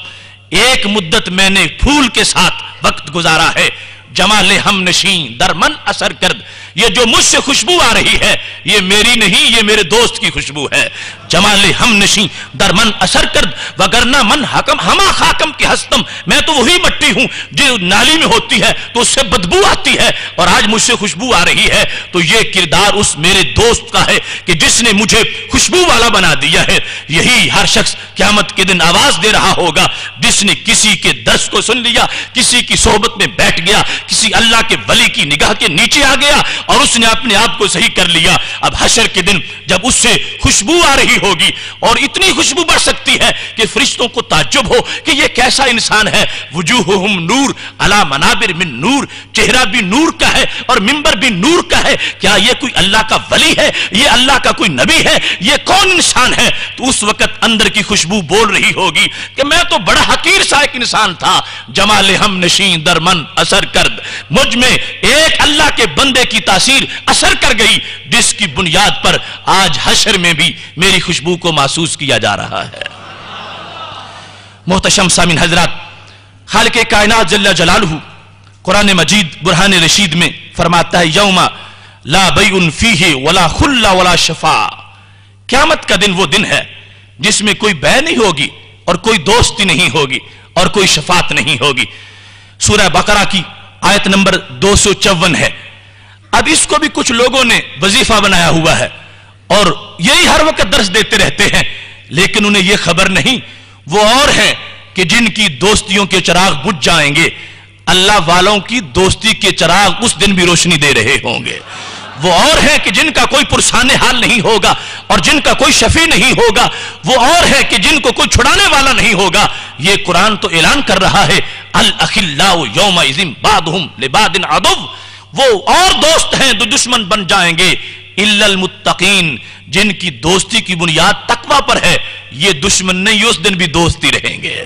ایک مدت میں نے پھول کے ساتھ وقت گزارا ہے۔ جمال ہم نشیں در من اثر کرد، یہ جو مجھ سے خوشبو آ رہی ہے یہ میری نہیں، یہ میرے دوست کی خوشبو ہے۔ جمال ہم نشیں در من اثر کرد وگرنہ من حکم ہما خاکم کی ہستم، میں تو وہی مٹی ہوں جو نالی میں ہوتی ہے تو اس سے بدبو آتی ہے اور آج مجھ سے خوشبو آ رہی ہے۔ تو یہ کردار اس میرے دوست کا ہے کہ جس نے مجھے خوشبو والا بنا دیا ہے۔ یہی ہر شخص قیامت کے دن آواز دے رہا ہوگا جس نے کسی کے درس کو سن لیا، کسی کی صحبت میں بیٹھ گیا، کسی اللہ کے ولی کی نگاہ کے نیچے آ گیا اور اس نے اپنے آپ کو صحیح کر لیا۔ اب حشر کے دن جب اس سے خوشبو آ رہی ہوگی اور اتنی خوشبو بڑھ سکتی ہے کہ فرشتوں کو تعجب ہو کہ یہ کیسا انسان ہے، وجوہہم نور علی منابر من نور، چہرہ بھی نور کا ہے اور منبر بھی نور کا ہے، کیا یہ کوئی اللہ کا ولی ہے، یہ اللہ کا کوئی نبی ہے، یہ کون انسان ہے؟ تو اس وقت اندر کی خوشبو بول رہی ہوگی کہ میں تو بڑا حقیر سا ایک انسان تھا، جمال ہم نشیں در من اثر کرد، مجھ میں ایک اللہ کے بندے کی تاثیر اثر کر گئی جس کی بنیاد پر آج حشر میں بھی میری خوشبو کو محسوس کیا جا رہا ہے۔ محتشم سامعین حضرات، خالق کائنات جل جلالہ قرآن مجید برہان رشید میں فرماتا ہے یوم لا بیع فیہ ولا خل ولا شفاع، قیامت کا دن وہ دن ہے جس میں کوئی بیع نہیں ہوگی اور کوئی دوستی نہیں ہوگی اور کوئی شفاعت نہیں ہوگی۔ سورہ بقرہ کی آیت نمبر 254 ہے۔ اب اس کو بھی کچھ لوگوں نے وظیفہ بنایا ہوا ہے اور یہی ہر وقت درس دیتے رہتے ہیں، لیکن انہیں یہ خبر نہیں وہ اور ہیں کہ جن کی دوستیوں کے چراغ بجھ جائیں گے، اللہ والوں کی دوستی کے چراغ اس دن بھی روشنی دے رہے ہوں گے۔ وہ اور ہیں کہ جن کا کوئی پرسان حال نہیں ہوگا اور جن کا کوئی شفیع نہیں ہوگا، وہ اور ہیں کہ جن کو کوئی چھڑانے والا نہیں ہوگا۔ یہ قرآن تو اعلان کر رہا ہے الاخلاء یومئذ بعضهم لبعض عدو، وہ اور دوست ہیں جو دشمن بن جائیں گے، الا المتقین، جن کی دوستی کی بنیاد تقوی پر ہے، یہ دشمن نہیں، اس دن بھی دوستی رہیں گے۔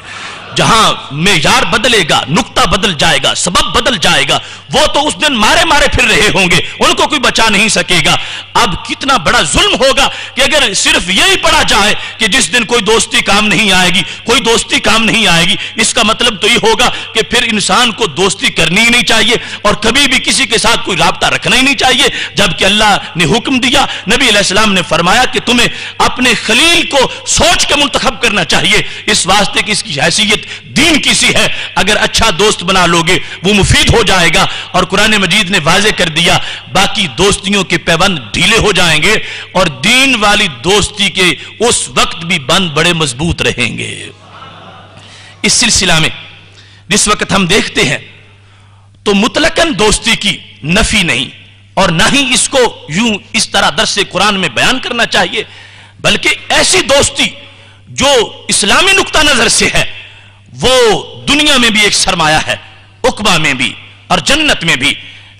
جہاں معیار بدلے گا، نقطہ بدل جائے گا، سبب بدل جائے گا، وہ تو اس دن مارے مارے پھر رہے ہوں گے، ان کو کوئی بچا نہیں سکے گا۔ اب کتنا بڑا ظلم ہوگا کہ اگر صرف یہی پڑھا جائے کہ جس دن کوئی دوستی کام نہیں آئے گی، کوئی دوستی کام نہیں آئے گی، اس کا مطلب تو یہ ہوگا کہ پھر انسان کو دوستی کرنی ہی نہیں چاہیے اور کبھی بھی کسی کے ساتھ کوئی رابطہ رکھنا ہی نہیں چاہیے، جبکہ اللہ نے حکم دیا، نبی علیہ السلام نے فرمایا کہ تمہیں اپنے خلیل کو سوچ کے منتخب کرنا چاہیے، اس واسطے کہ اس کی حیثیت دین کی سی ہے۔ اگر اچھا دوست بنا لوگے وہ مفید ہو جائے گا، اور قرآن مجید نے واضح کر دیا باقی دوستیوں کے پیبند ڈھیلے ہو جائیں گے اور دین والی دوستی کے اس وقت بھی بند بڑے مضبوط رہیں گے۔ اس سلسلہ میں جس وقت ہم دیکھتے ہیں تو مطلقاً دوستی کی نفی نہیں اور نہ ہی اس کو یوں اس طرح درس قرآن میں بیان کرنا چاہیے، بلکہ ایسی دوستی جو اسلامی نقطہ نظر سے ہے وہ دنیا میں بھی ایک سرمایہ ہے، عقبہ میں بھی اور جنت میں بھی۔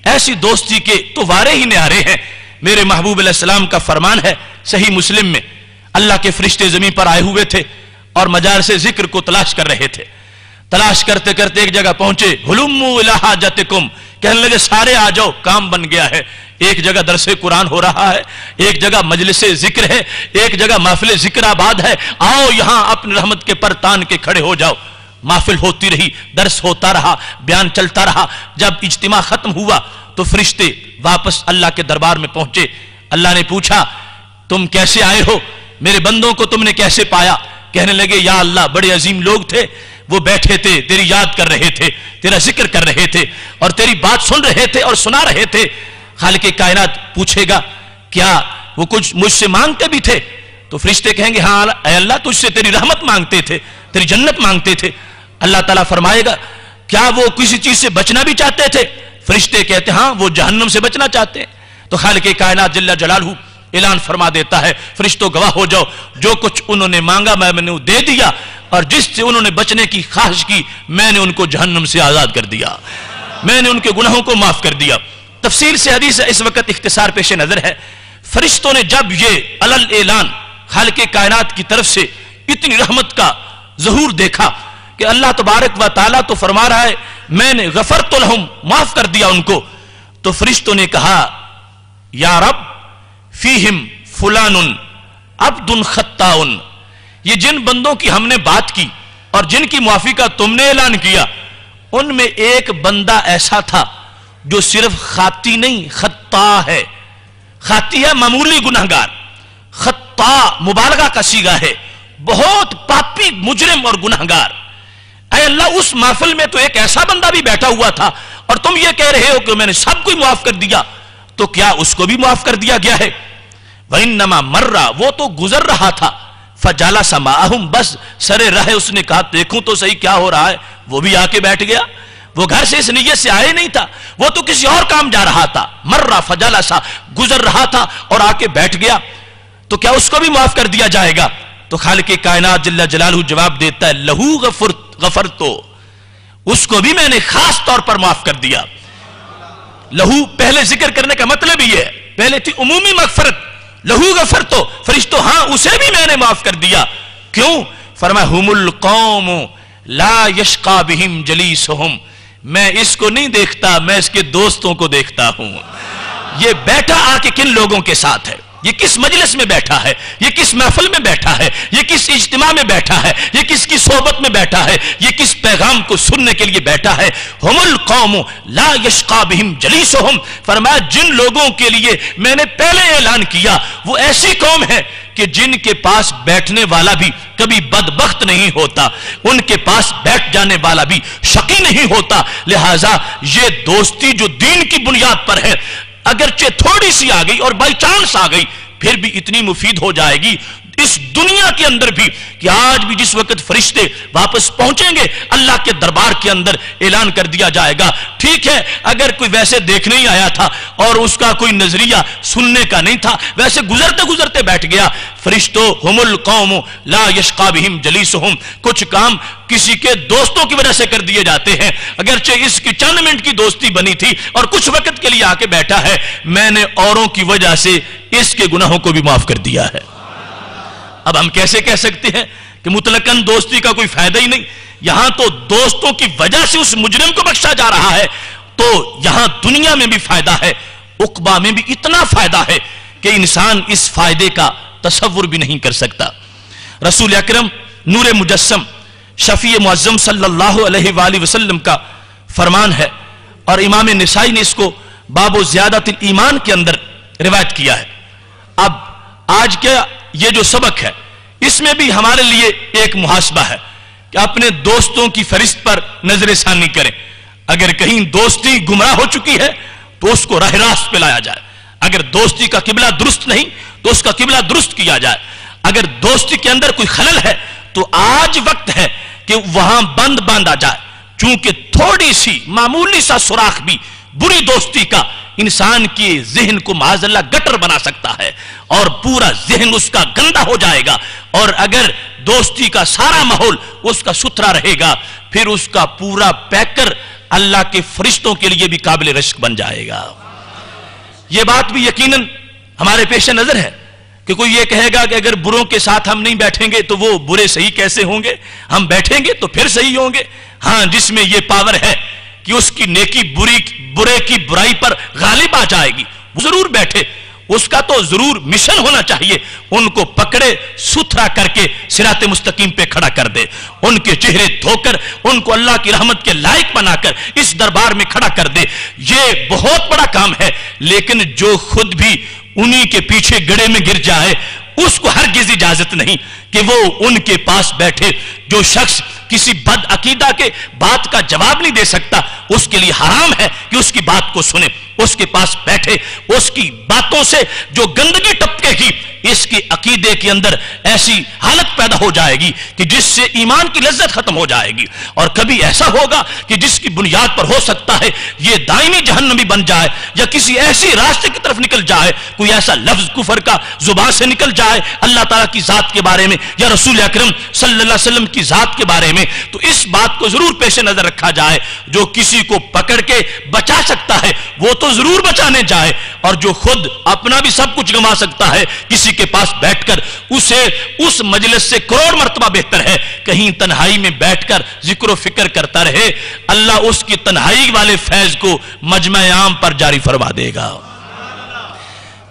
ایسی دوستی کے تو وارے ہی نیارے ہیں۔ میرے محبوب علیہ السلام کا فرمان ہے صحیح مسلم میں، اللہ کے فرشتے زمین پر آئے ہوئے تھے اور مجالس ذکر کو تلاش کر رہے تھے۔ تلاش کرتے کرتے ایک جگہ پہنچے، ہلموا الی حاجتکم، کہنے لگے سارے آ جاؤ، کام بن گیا ہے۔ ایک جگہ درس قرآن ہو رہا ہے، ایک جگہ مجلس ذکر ہے، ایک جگہ محفل ذکر آباد ہے، آؤ یہاں اپنی رحمت کے پر تان کے کھڑے ہو جاؤ۔ محفل ہوتی رہی، درس ہوتا رہا، بیان چلتا رہا۔ جب اجتماع ختم ہوا تو فرشتے واپس اللہ کے دربار میں پہنچے۔ اللہ نے پوچھا تم کیسے آئے ہو، میرے بندوں کو تم نے کیسے پایا؟ کہنے لگے یا اللہ بڑے عظیم لوگ تھے، وہ بیٹھے تھے، تیری یاد کر رہے تھے، تیرا ذکر کر رہے تھے اور تیری بات سن رہے تھے اور سنا رہے تھے۔ خالق کائنات پوچھے گا کیا وہ کچھ مجھ سے مانگتے بھی تھے؟ تو فرشتے کہیں گے ہاں اے اللہ تجھ سے تیری رحمت مانگتے تھے، تیری جنت مانگتے تھے۔ اللہ تعالیٰ فرمائے گا کیا وہ کسی چیز سے بچنا بھی چاہتے تھے؟ فرشتے کہتے ہیں ہاں وہ جہنم سے بچنا چاہتے ہیں۔ تو خالق کائنات جل جلالہ اعلان فرما دیتا ہے فرشتوں گواہ ہو جاؤ، جو کچھ انہوں نے مانگا میں نے دے دیا، اور جس سے انہوں نے بچنے کی خواہش کی میں نے ان کو جہنم سے آزاد کر دیا، میں نے ان کے گناہوں کو معاف کر دیا۔ تفصیل سے حدیث اس وقت اختصار پیش نظر ہے۔ فرشتوں نے جب یہ علل اعلان خالق کائنات کی طرف سے اتنی رحمت کا ظہور دیکھا کہ اللہ تبارک و تعالیٰ تو فرما رہا ہے میں نے غفرت لہم، معاف کر دیا ان کو، تو فرشتوں نے کہا یا رب فیہم فلان عبد خطاء، یہ جن بندوں کی ہم نے بات کی اور جن کی معافی کا تم نے اعلان کیا ان میں ایک بندہ ایسا تھا جو صرف خاطی نہیں خطا ہے۔ خاطی ہے معمولی گناہگار، خطا مبالغہ کا صیغہ ہے، بہت پاپی مجرم اور گناہگار۔ اے اللہ اس محفل میں تو ایک ایسا بندہ بھی بیٹھا ہوا تھا اور تم یہ کہہ رہے ہو کہ میں نے سب کو معاف کر دیا، تو کیا اس کو بھی معاف کر دیا گیا ہے؟ وَإِنَّمَا مَرَّ، وہ تو گزر رہا تھا، فَجَلَسَ مَعَهُمْ، بس سرے رہے اس نے کہا دیکھوں تو صحیح کیا ہو رہا ہے، وہ بھی آ کے بیٹھ گیا۔ وہ گھر سے اس نیت سے آئے نہیں تھا، وہ تو کسی اور کام جا رہا تھا، مرہ فجلسا، گزر رہا تھا اور آ کے بیٹھ گیا، تو کیا اس کو بھی معاف کر دیا جائے گا؟ تو خالق کائنات جل جلالہ جواب دیتا ہے لہو غفرتو، اس کو بھی میں نے خاص طور پر معاف کر دیا۔ لہو پہلے ذکر کرنے کا مطلب ہی ہے، پہلے تھی عمومی مغفرت، لہو غفرتو، فرشتو ہاں اسے بھی میں نے معاف کر دیا۔ کیوں؟ فرمایا ہم القوم لا یشقا بہم جلیسہم، میں اس کو نہیں دیکھتا، میں اس کے دوستوں کو دیکھتا ہوں۔ یہ بیٹھا آ کے کن لوگوں کے ساتھ ہے، یہ کس مجلس میں بیٹھا ہے، یہ کس محفل میں بیٹھا ہے، یہ کس اجتماع میں بیٹھا ہے، یہ کس کی صحبت میں بیٹھا ہے، یہ کس پیغام کو سننے کے لیے بیٹھا ہے۔ ہم القوم لا یشقا بہم جلیسہم، فرمایا جن لوگوں کے لیے میں نے پہلے اعلان کیا وہ ایسی قوم ہے کہ جن کے پاس بیٹھنے والا بھی کبھی بدبخت نہیں ہوتا، ان کے پاس بیٹھ جانے والا بھی شقی نہیں ہوتا۔ لہٰذا یہ دوستی جو دین کی بنیاد پر ہے اگرچہ تھوڑی سی آ گئی اور بائی چانس آ گئی پھر بھی اتنی مفید ہو جائے گی اس دنیا کے اندر بھی کہ آج بھی جس وقت فرشتے واپس پہنچیں گے اللہ کے دربار کے اندر اعلان کر دیا جائے گا ٹھیک ہے اگر کوئی ویسے دیکھنے ہی آیا تھا اور اس کا کوئی نظریہ سننے کا نہیں تھا، ویسے گزرتے گزرتے بیٹھ گیا، فرشتوں ہم القوم لا یشقا بہم جلیسہم، کچھ کام کسی کے دوستوں کی وجہ سے کر دیے جاتے ہیں، اگرچہ اس کی چند منٹ کی دوستی بنی تھی اور کچھ وقت کے لیے آ کے بیٹھا ہے، میں نے اوروں کی وجہ سے اس کے گناہوں کو بھی معاف کر دیا ہے۔ اب ہم کیسے کہہ سکتے ہیں کہ مطلقاً دوستی کا کوئی فائدہ ہی نہیں؟ یہاں تو دوستوں کی وجہ سے اس مجرم کو بخشا جا رہا ہے، تو یہاں دنیا میں بھی فائدہ ہے، عقبہ میں بھی اتنا فائدہ ہے کہ انسان اس فائدے کا تصور بھی نہیں کر سکتا۔ رسول اکرم نور مجسم شفیع معظم صلی اللہ علیہ وآلہ وسلم کا فرمان ہے، اور امام نسائی نے اس کو باب و زیادت الایمان کے اندر روایت کیا ہے۔ اب آج کا یہ جو سبق ہے اس میں بھی ہمارے لیے ایک محاسبہ ہے کہ اپنے دوستوں کی فہرست پر نظر ثانی کریں۔ اگر کہیں دوستی گمراہ ہو چکی ہے تو اس کو راہ راست پہ لایا جائے، اگر دوستی کا قبلہ درست نہیں تو اس کا قبلہ درست کیا جائے، اگر دوستی کے اندر کوئی خلل ہے تو آج وقت ہے کہ وہاں بند باندھا جائے، چونکہ تھوڑی سی معمولی سا سوراخ بھی بری دوستی کا انسان کے ذہن کو معاذ اللہ گٹر بنا سکتا ہے اور پورا ذہن اس کا گندا ہو جائے گا، اور اگر دوستی کا سارا ماحول اس کا ستھرا رہے گا پھر اس کا پورا پیکر اللہ کے فرشتوں کے لیے بھی قابل رشک بن جائے گا۔ یہ بات بھی یقیناً ہمارے پیش نظر ہے کہ کوئی یہ کہے گا کہ اگر بروں کے ساتھ ہم نہیں بیٹھیں گے تو وہ برے صحیح کیسے ہوں گے، ہم بیٹھیں گے تو پھر صحیح ہوں گے۔ ہاں، جس میں یہ پاور ہے کہ اس کی نیکی برے کی برائی پر غالب آ جائے گی، وہ ضرور بیٹھے، اس کا تو ضرور مشن ہونا چاہیے، ان کو پکڑے ستھرا کر کے صراط مستقیم پہ کھڑا کر دے، ان کے چہرے دھو کر ان کو اللہ کی رحمت کے لائق بنا کر اس دربار میں کھڑا کر دے۔ یہ بہت بڑا کام ہے، لیکن جو خود بھی انہی کے پیچھے گڑے میں گر جائے اس کو ہرگز اجازت نہیں کہ وہ ان کے پاس بیٹھے۔ جو شخص کسی بد عقیدہ کے بات کا جواب نہیں دے سکتا اس کے لیے حرام ہے کہ اس کی بات کو سنے، اس کے پاس بیٹھے، اس کی باتوں سے جو گندگی ٹپکے گی اس کے عقیدے کے اندر ایسی حالت پیدا ہو جائے گی کہ جس سے ایمان کی لذت ختم ہو جائے گی، اور کبھی ایسا ہوگا کہ جس کی بنیاد پر ہو سکتا ہے یہ دائمی جہنمی بن جائے یا کسی ایسی راستے کی طرف نکل جائے، کوئی ایسا لفظ کفر کا زبان سے نکل جائے اللہ تعالیٰ کی ذات کے بارے میں یا رسول اکرم صلی اللہ علیہ وسلم کی ذات کے بارے میں، تو اس بات کو ضرور پیش نظر رکھا جائے۔ جو کسی کو پکڑ کے بچا سکتا ہے وہ تو ضرور بچانے جائے، اور جو خود اپنا بھی سب کچھ گنوا سکتا ہے کسی کے پاس بیٹھ کر اسے اس مجلس سے کروڑ مرتبہ بہتر ہے کہیں تنہائی میں بیٹھ کر ذکر و فکر کرتا رہے، اللہ اس کی تنہائی والے فیض کو مجمع عام پر جاری فرما دے گا۔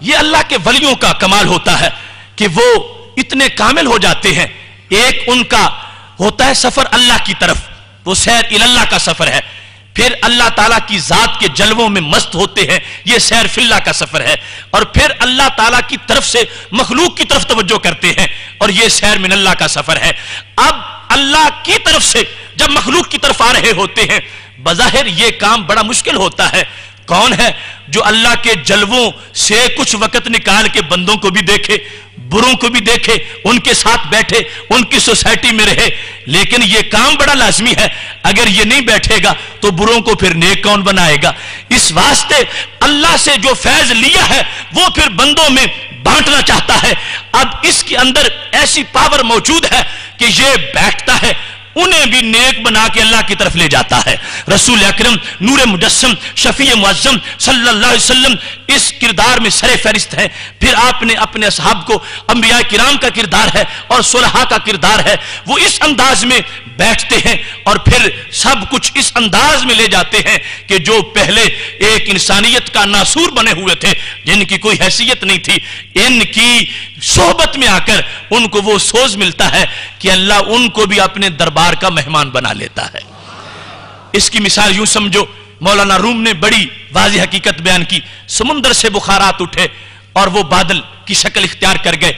یہ اللہ کے ولیوں کا کمال ہوتا ہے کہ وہ اتنے کامل ہو جاتے ہیں۔ ایک ان کا ہوتا ہے سفر اللہ کی طرف، وہ سیر اللہ کا سفر ہے، پھر اللہ تعالیٰ کی ذات کے جلووں میں مست ہوتے ہیں، یہ سیر فی اللہ کا سفر ہے، اور پھر اللہ تعالیٰ کی طرف سے مخلوق کی طرف توجہ کرتے ہیں اور یہ سیر من اللہ کا سفر ہے۔ اب اللہ کی طرف سے جب مخلوق کی طرف آ رہے ہوتے ہیں بظاہر یہ کام بڑا مشکل ہوتا ہے۔ کون ہے جو اللہ کے جلووں سے کچھ وقت نکال کے بندوں کو بھی دیکھے، بروں کو بھی دیکھے، ان کے ساتھ بیٹھے، ان کی سوسائٹی میں رہے؟ لیکن یہ کام بڑا لازمی ہے، اگر یہ نہیں بیٹھے گا تو بروں کو پھر نیک کون بنائے گا؟ اس واسطے اللہ سے جو فیض لیا ہے وہ پھر بندوں میں بانٹنا چاہتا ہے۔ اب اس کے اندر ایسی پاور موجود ہے کہ یہ بیٹھتا ہے، انہیں بھی نیک بنا کے اللہ کی طرف لے جاتا ہے۔ رسول اکرم نور مجسم شفیع معظم صلی اللہ علیہ وسلم اس کردار میں سر فہرست ہے۔ پھر آپ نے اپنے اصحاب کو انبیاء کرام کا کردار ہے اور صلحاء کا کردار ہے، وہ اس انداز میں بیٹھتے ہیں اور پھر سب کچھ اس انداز میں لے جاتے ہیں کہ جو پہلے ایک انسانیت کا ناسور بنے ہوئے تھے، جن کی کوئی حیثیت نہیں تھی، ان کی صحبت میں آ کر ان کو وہ سوز ملتا ہے کہ اللہ ان کو بھی اپنے دربار کا مہمان بنا لیتا ہے۔ اس کی مثال یوں سمجھو، مولانا روم نے بڑی واضح حقیقت بیان کی، سمندر سے بخارات اٹھے اور وہ بادل کی شکل اختیار کر گئے،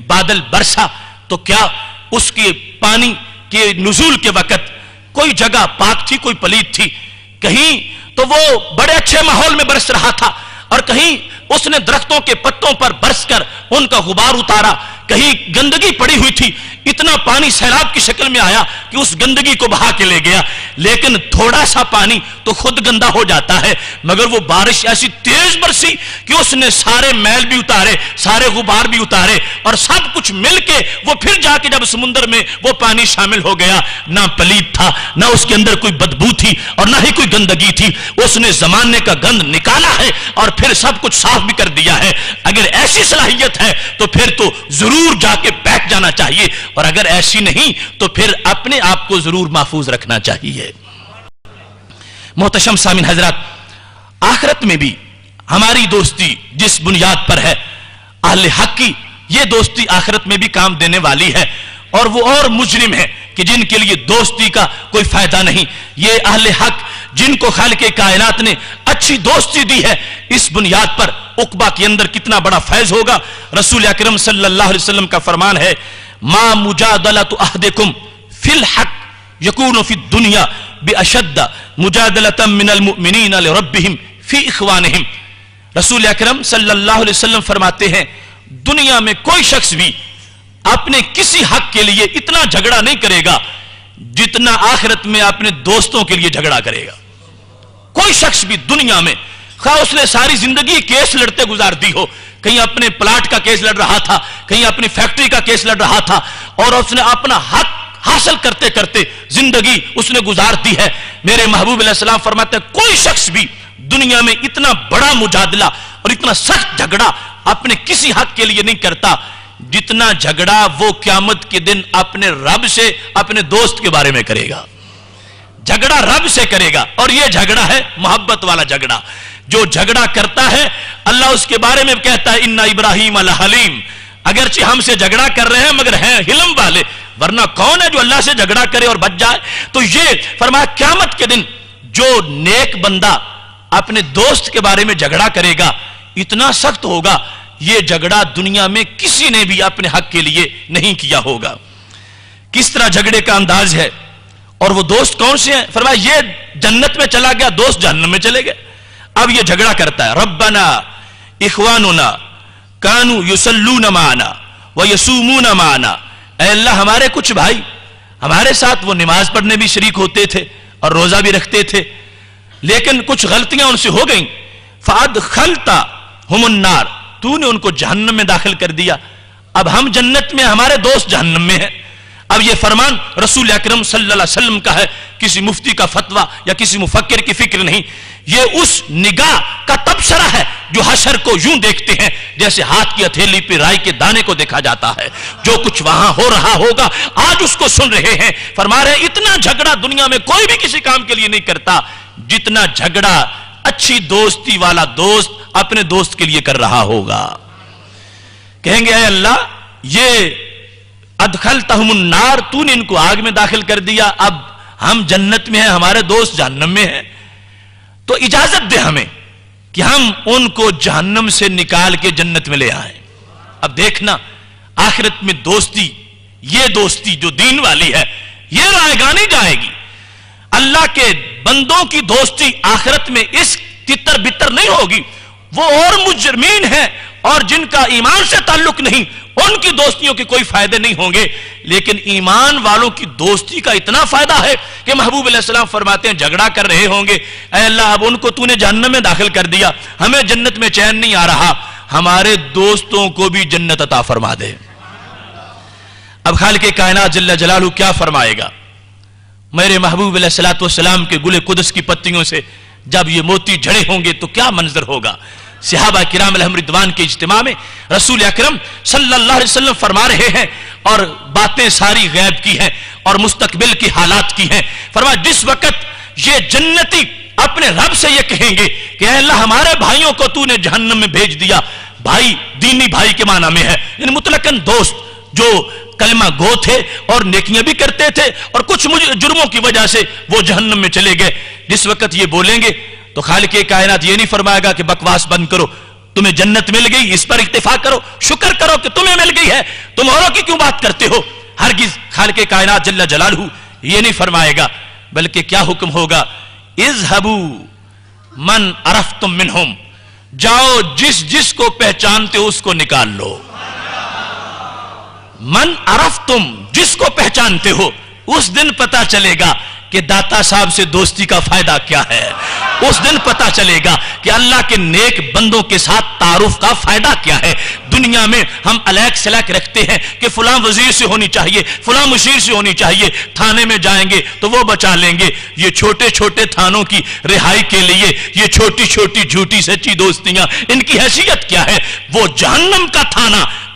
بادل برسا تو کیا اس کے پانی کے نزول کے وقت کوئی جگہ پاک تھی، کوئی پلید تھی؟ کہیں تو وہ بڑے اچھے ماحول میں برس رہا تھا اور کہیں اس نے درختوں کے پتوں پر برس کر ان کا غبار اتارا، کہیں گندگی پڑی ہوئی تھی، اتنا پانی سیلاب کی شکل میں آیا کہ اس گندگی کو بہا کے لے گیا۔ لیکن تھوڑا سا پانی تو خود گندا ہو جاتا ہے، مگر وہ بارش ایسی تیز برسی کہ اس نے سارے میل بھی اتارے، سارے غبار بھی اتارے، اور سب کچھ مل کے وہ پھر جا کے جب سمندر میں وہ پانی شامل ہو گیا، نہ پلید تھا، نہ اس کے اندر کوئی بدبو تھی اور نہ ہی کوئی گندگی تھی، اس نے زمانے کا گند نکالا ہے اور پھر سب کچھ صاف بھی کر دیا ہے۔ اگر ایسی صلاحیت ہے تو پھر تو ضرور ضرور جا کے بیٹھ جانا چاہیے، اور اگر ایسی نہیں تو پھر اپنے آپ کو ضرور محفوظ رکھنا چاہیے۔ محتشم سامعین حضرات، آخرت میں بھی ہماری دوستی جس بنیاد پر ہے اہل حق کی، یہ دوستی آخرت میں بھی کام دینے والی ہے، اور وہ اور مجرم ہے کہ جن کے لیے دوستی کا کوئی فائدہ نہیں۔ یہ اہل حق جن کو خالق کائنات نے اچھی دوستی دی ہے، اس بنیاد پر عقبہ کے اندر کتنا بڑا فیض ہوگا۔ رسول اکرم صلی اللہ علیہ وسلم کا فرمان ہے، ما مجادلۃ احدکم فی الحق یکون فی الدنیا باشد مجادلۃ من المؤمنین لربہم فی اخوانہم۔ رسول اکرم صلی اللہ علیہ وسلم فرماتے ہیں، دنیا میں کوئی شخص بھی اپنے کسی حق کے لیے اتنا جھگڑا نہیں کرے گا جتنا آخرت میں اپنے دوستوں کے لیے جھگڑا کرے گا۔ کوئی شخص بھی دنیا میں، خواہ اس نے ساری زندگی کیس لڑتے گزار دی ہو، کہیں اپنے پلاٹ کا کیس لڑ رہا تھا، کہیں اپنی فیکٹری کا کیس لڑ رہا تھا، اور اس نے اپنا حق حاصل کرتے کرتے زندگی اس نے گزار دی ہے، میرے محبوب علیہ السلام فرماتے ہیں کوئی شخص بھی دنیا میں اتنا بڑا مجادلہ اور اتنا سخت جھگڑا اپنے کسی حق کے لیے نہیں کرتا جتنا جھگڑا وہ قیامت کے دن اپنے رب سے اپنے دوست کے بارے میں کرے گا۔ جھگڑا رب سے کرے گا، اور یہ جھگڑا ہے محبت والا جھگڑا۔ جو جھگڑا کرتا ہے اللہ اس کے بارے میں کہتا ہے اِنَّ ابراہیم لحلیم، اگرچہ ہم سے جھگڑا کر رہے ہیں مگر ہیں حلم والے، ورنہ کون ہے جو اللہ سے جھگڑا کرے اور بچ جائے۔ تو یہ فرمایا قیامت کے دن جو نیک بندہ اپنے دوست کے بارے میں جھگڑا کرے گا اتنا سخت ہوگا، یہ جھگڑا دنیا میں کسی نے بھی اپنے حق کے لیے نہیں کیا ہوگا۔ کس طرح جھگڑے کا انداز ہے اور وہ دوست کون سے ہیں؟ فرمایا یہ جنت میں چلا گیا، دوست جہنم میں چلے گئے۔ اب یہ جھگڑا کرتا ہے، ربنا اخواننا کانوا یصلون معنا ویصومون معنا، اے اللہ ہمارے کچھ بھائی ہمارے ساتھ وہ نماز پڑھنے بھی شریک ہوتے تھے اور روزہ بھی رکھتے تھے، لیکن کچھ غلطیاں ان سے ہو گئیں، فادخلتہم النار، تو نے ان کو جہنم میں داخل کر دیا، اب ہم جنت میں، ہمارے دوست جہنم میں ہیں۔ اب یہ فرمان رسول اکرم صلی اللہ علیہ وسلم کا ہے، کسی مفتی کا فتویٰ یا کسی مفکر کی فکر نہیں، یہ اس نگاہ کا تبصرہ ہے جو حشر کو یوں دیکھتے ہیں جیسے ہاتھ کی ہتھیلی پہ رائی کے دانے کو دیکھا جاتا ہے، جو کچھ وہاں ہو رہا ہوگا آج اس کو سن رہے ہیں۔ فرما رہے ہیں اتنا جھگڑا دنیا میں کوئی بھی کسی کام کے لیے نہیں کرتا جتنا جھگڑا اچھی دوستی والا دوست اپنے دوست کے لیے کر رہا ہوگا۔ کہیں گے اے اللہ یہ ادخلتہم النار، تو نے ان کو آگ میں داخل کر دیا، اب ہم جنت میں ہیں، ہمارے دوست جہنم میں ہیں، تو اجازت دے ہمیں کہ ہم ان کو جہنم سے نکال کے جنت میں لے آئیں۔ اب دیکھنا آخرت میں دوستی، یہ دوستی جو دین والی ہے یہ رائے گاہ نہیں جائے گی۔ اللہ کے بندوں کی دوستی آخرت میں اس تتر بتر نہیں ہوگی، وہ اور مجرمین ہیں اور جن کا ایمان سے تعلق نہیں ان کی دوستیوں کے کوئی فائدے نہیں ہوں گے، لیکن ایمان والوں کی دوستی کا اتنا فائدہ ہے کہ محبوب علیہ السلام فرماتے ہیں جھگڑا کر رہے ہوں گے، اے اللہ اب ان کو تو نے جہنم میں داخل کر دیا، ہمیں جنت میں چین نہیں آ رہا، ہمارے دوستوں کو بھی جنت عطا فرما دے۔ اب خالق کائنات جل جلالہ کیا فرمائے گا؟ میرے محبوب علیہ السلام کے گل قدس کی پتیوں سے جب یہ موتی جھڑے ہوں گے تو کیا منظر ہوگا؟ صحابہ کرام علیہم رضوان کے اجتماع میں رسول اکرم صلی اللہ علیہ وسلم فرما رہے ہیں، اور باتیں ساری غیب کی ہیں اور مستقبل کی حالات کی ہیں۔ فرمایا جس وقت یہ جنتی اپنے رب سے یہ کہیں گے کہ اے اللہ ہمارے بھائیوں کو تو نے جہنم میں بھیج دیا، بھائی دینی بھائی کے معنی میں ہے، یعنی مطلقاً دوست جو کلمہ گو تھے اور نیکیاں بھی کرتے تھے اور کچھ جرموں کی وجہ سے وہ جہنم میں چلے گئے، جس وقت یہ بولیں گے تو خالق کائنات یہ نہیں فرمائے گا کہ بکواس بند کرو، تمہیں جنت مل گئی اس پر اکتفا کرو، شکر کرو کہ تمہیں مل گئی ہے، تم اوروں کی کیوں بات کرتے ہو؟ ہرگز خالق کائنات جل جلالہ یہ نہیں فرمائے گا، بلکہ کیا حکم ہوگا؟ اذهبوا من عرفتم منہم، جاؤ جس جس کو پہچانتے ہو اس کو نکال لو۔ من عرفتم، جس کو پہچانتے ہو، اس دن پتا چلے گا کہ داتا صاحب سے دوستی کا فائدہ کیا ہے، اس دن پتا چلے گا کہ اللہ کے نیک بندوں کے ساتھ تعارف کا فائدہ کیا ہے۔ دنیا میں ہم الیک سلیک رکھتے ہیں کہ فلاں وزیر سے ہونی چاہیے، فلاں مشیر سے ہونی چاہیے، تھانے میں جائیں گے تو وہ بچا لیں گے۔ یہ چھوٹے چھوٹے تھانوں کی رہائی کے لیے یہ چھوٹی چھوٹی جھوٹی سچی دوستیاں، ان کی حیثیت کیا ہے؟ وہ جہنم کا تھانہ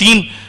3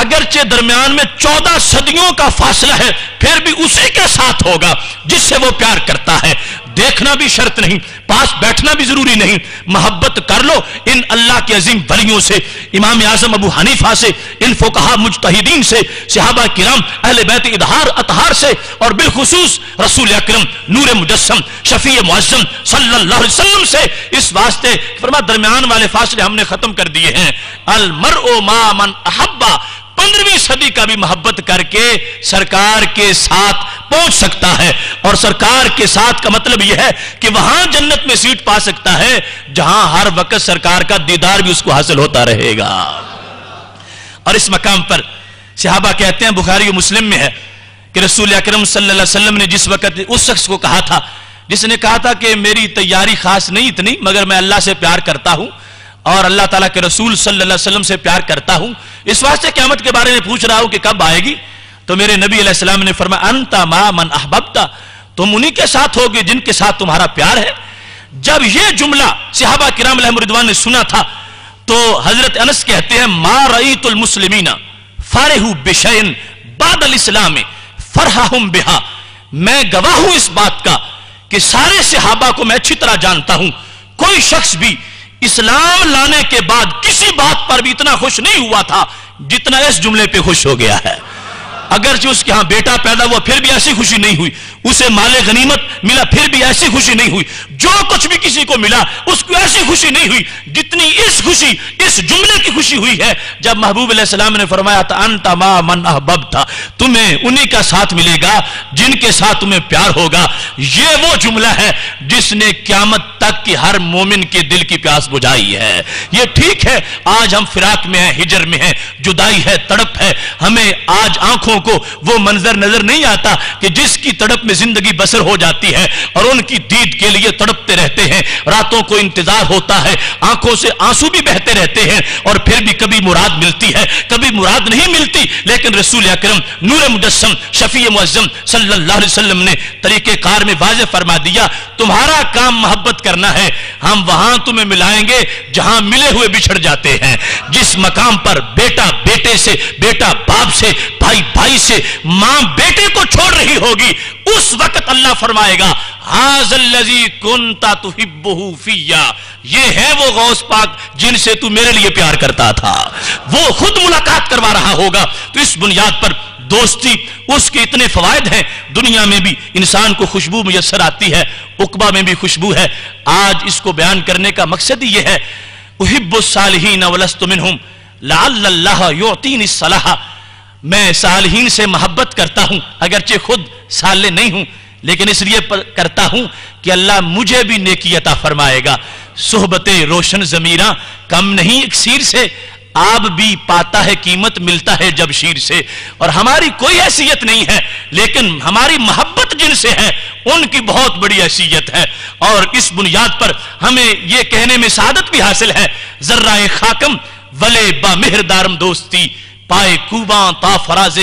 اگرچہ درمیان میں 14 صدیوں کا فاصلہ ہے، پھر بھی اسی کے ساتھ ہوگا جس سے وہ پیار کرتا ہے. دیکھنا بھی شرط نہیں، پاس بیٹھنا بھی ضروری نہیں. محبت کر لو ان اللہ کے عظیم ولیوں سے، امام اعظم ابو حنیفہ سے، ان فقہا مجتہدین سے، صحابہ کرام اہل بیت اطہار سے، اور بالخصوص رسول اکرم نور مجسم شفیع معظم صلی اللہ علیہ وسلم سے. اس واسطے فرما درمیان والے فاصلے ہم نے ختم کر دیے ہیں. المرء ما من احبا، 15ویں صدی کا بھی محبت کر کے سرکار کے ساتھ پہنچ سکتا ہے. اور سرکار کے ساتھ کا مطلب یہ ہے کہ وہاں جنت میں سیٹ پا سکتا ہے جہاں ہر وقت سرکار کا دیدار بھی اس کو حاصل ہوتا رہے گا. اور اس مقام پر صحابہ کہتے ہیں، بخاری و مسلم میں ہے کہ رسول اکرم صلی اللہ علیہ وسلم نے جس وقت اس شخص کو کہا تھا جس نے کہا تھا کہ میری تیاری خاص نہیں اتنی، مگر میں اللہ سے پیار کرتا ہوں اور اللہ تعالیٰ کے رسول صلی اللہ علیہ وسلم سے پیار کرتا ہوں، اس واسطے قیامت کے بارے میں پوچھ رہا ہوں کہ کب آئے گی. تو میرے نبی علیہ السلام نے فرمایا انت ما من احببت، تم انہی کے ساتھ ہوگے جن کے ساتھ تمہارا پیار ہے. جب یہ جملہ صحابہ کرام علیہم رضوان نے سنا تھا تو حضرت انس کہتے ہیں ما رأیت المسلمین فرحوا بشیء بعد الاسلام فرحهم بها، میں گواہ ہوں اس بات کا کہ سارے صحابہ کو میں اچھی طرح جانتا ہوں، کوئی شخص بھی اسلام لانے کے بعد کسی بات پر بھی اتنا خوش نہیں ہوا تھا جتنا اس جملے پہ خوش ہو گیا ہے. اگرچہ اس کے ہاں بیٹا پیدا ہوا پھر بھی ایسی خوشی نہیں ہوئی، اسے مال غنیمت ملا پھر بھی ایسی خوشی نہیں ہوئی، جو کچھ بھی کسی کو ملا اس کو ایسی خوشی نہیں ہوئی جتنی اس خوشی اس جملے کی خوشی ہوئی ہے جب محبوب علیہ السلام نے فرمایا تھا انت ما من احببت، تمہیں انہی کا ساتھ ملے گا جن کے ساتھ تمہیں پیار ہوگا. یہ وہ جملہ ہے جس نے قیامت تک کی ہر مومن کے دل کی پیاس بجھائی ہے. یہ ٹھیک ہے آج ہم فراق میں ہیں، ہجر میں ہیں، جدائی ہے، تڑپ ہے، ہمیں آج آنکھوں کو وہ منظر نظر نہیں آتا کہ جس کی تڑپ میں زندگی بسر ہو جاتی ہے اور ان کی دید کے لیے تڑپتے رہتے ہیں. راتوں کو انتظار ہوتا ہے، آنکھوں سے آنسو بھی بہتے رہتے ہیں اور پھر بھی کبھی مراد ملتی ہے کبھی مراد نہیں ملتی. لیکن رسول اکرم نور مجسم شفیع معظم صلی اللہ علیہ وسلم نے طریقہ کار میں واضح فرما دیا تمہارا کام محبت کرنا ہے، ہم وہاں تمہیں ملائیں گے جہاں ملے ہوئے بچھڑ جاتے ہیں. جس مقام پر بیٹا بیٹے سے، بیٹا باپ سے، بھائی بھائی سے، ماں بیٹے کو چھوڑ رہی ہوگی، اس وقت اللہ فرمائے گا ھذا الذی کنت تحبہ فیہ، یہ ہے وہ غوث پاک جن سے تو میرے لیے پیار کرتا تھا. وہ خود ملاقات کروا رہا ہوگا. تو اس بنیاد پر دوستی اس کے اتنے فوائد ہیں، دنیا میں بھی انسان کو خوشبو میسر آتی ہے، عقبہ میں بھی خوشبو ہے. آج اس کو بیان کرنے کا مقصد ہی یہ ہے احب الصالحین ولست منہم لعل اللہ یعطینی الصلاح، میں صالحین سے محبت کرتا ہوں اگرچہ خود صالح نہیں ہوں لیکن اس لیے کرتا ہوں کہ اللہ مجھے بھی نیکی عطا فرمائے گا. صحبت روشن ضمیراں کم نہیں اکسیر سے، آب بھی پاتا ہے قیمت ملتا ہے جب شیر سے. اور ہماری کوئی حیثیت نہیں ہے لیکن ہماری محبت جن سے ہے ان کی بہت بڑی حیثیت ہے. اور اس بنیاد پر ہمیں یہ کہنے میں سعادت بھی حاصل ہے ذرہ خاکم ولے با مہر دارم دوستی پائے کوباں تا فراز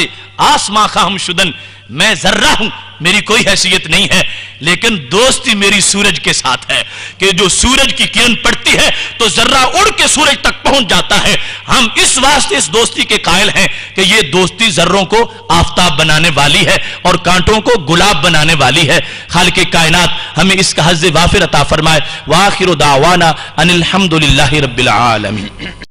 آسماں خواہم شدن، میں ذرہ ہوں میری کوئی حیثیت نہیں ہے لیکن دوستی میری سورج کے ساتھ ہے کہ جو سورج کی کرن پڑتی ہے تو ذرہ اڑ کے سورج تک پہنچ جاتا ہے. ہم اس واسطے اس دوستی کے قائل ہیں کہ یہ دوستی ذروں کو آفتاب بنانے والی ہے اور کانٹوں کو گلاب بنانے والی ہے. خالق کائنات ہمیں اس کا حظ وافر عطا فرمائے. وآخر دعوانا ان الحمد للہ رب العالمین.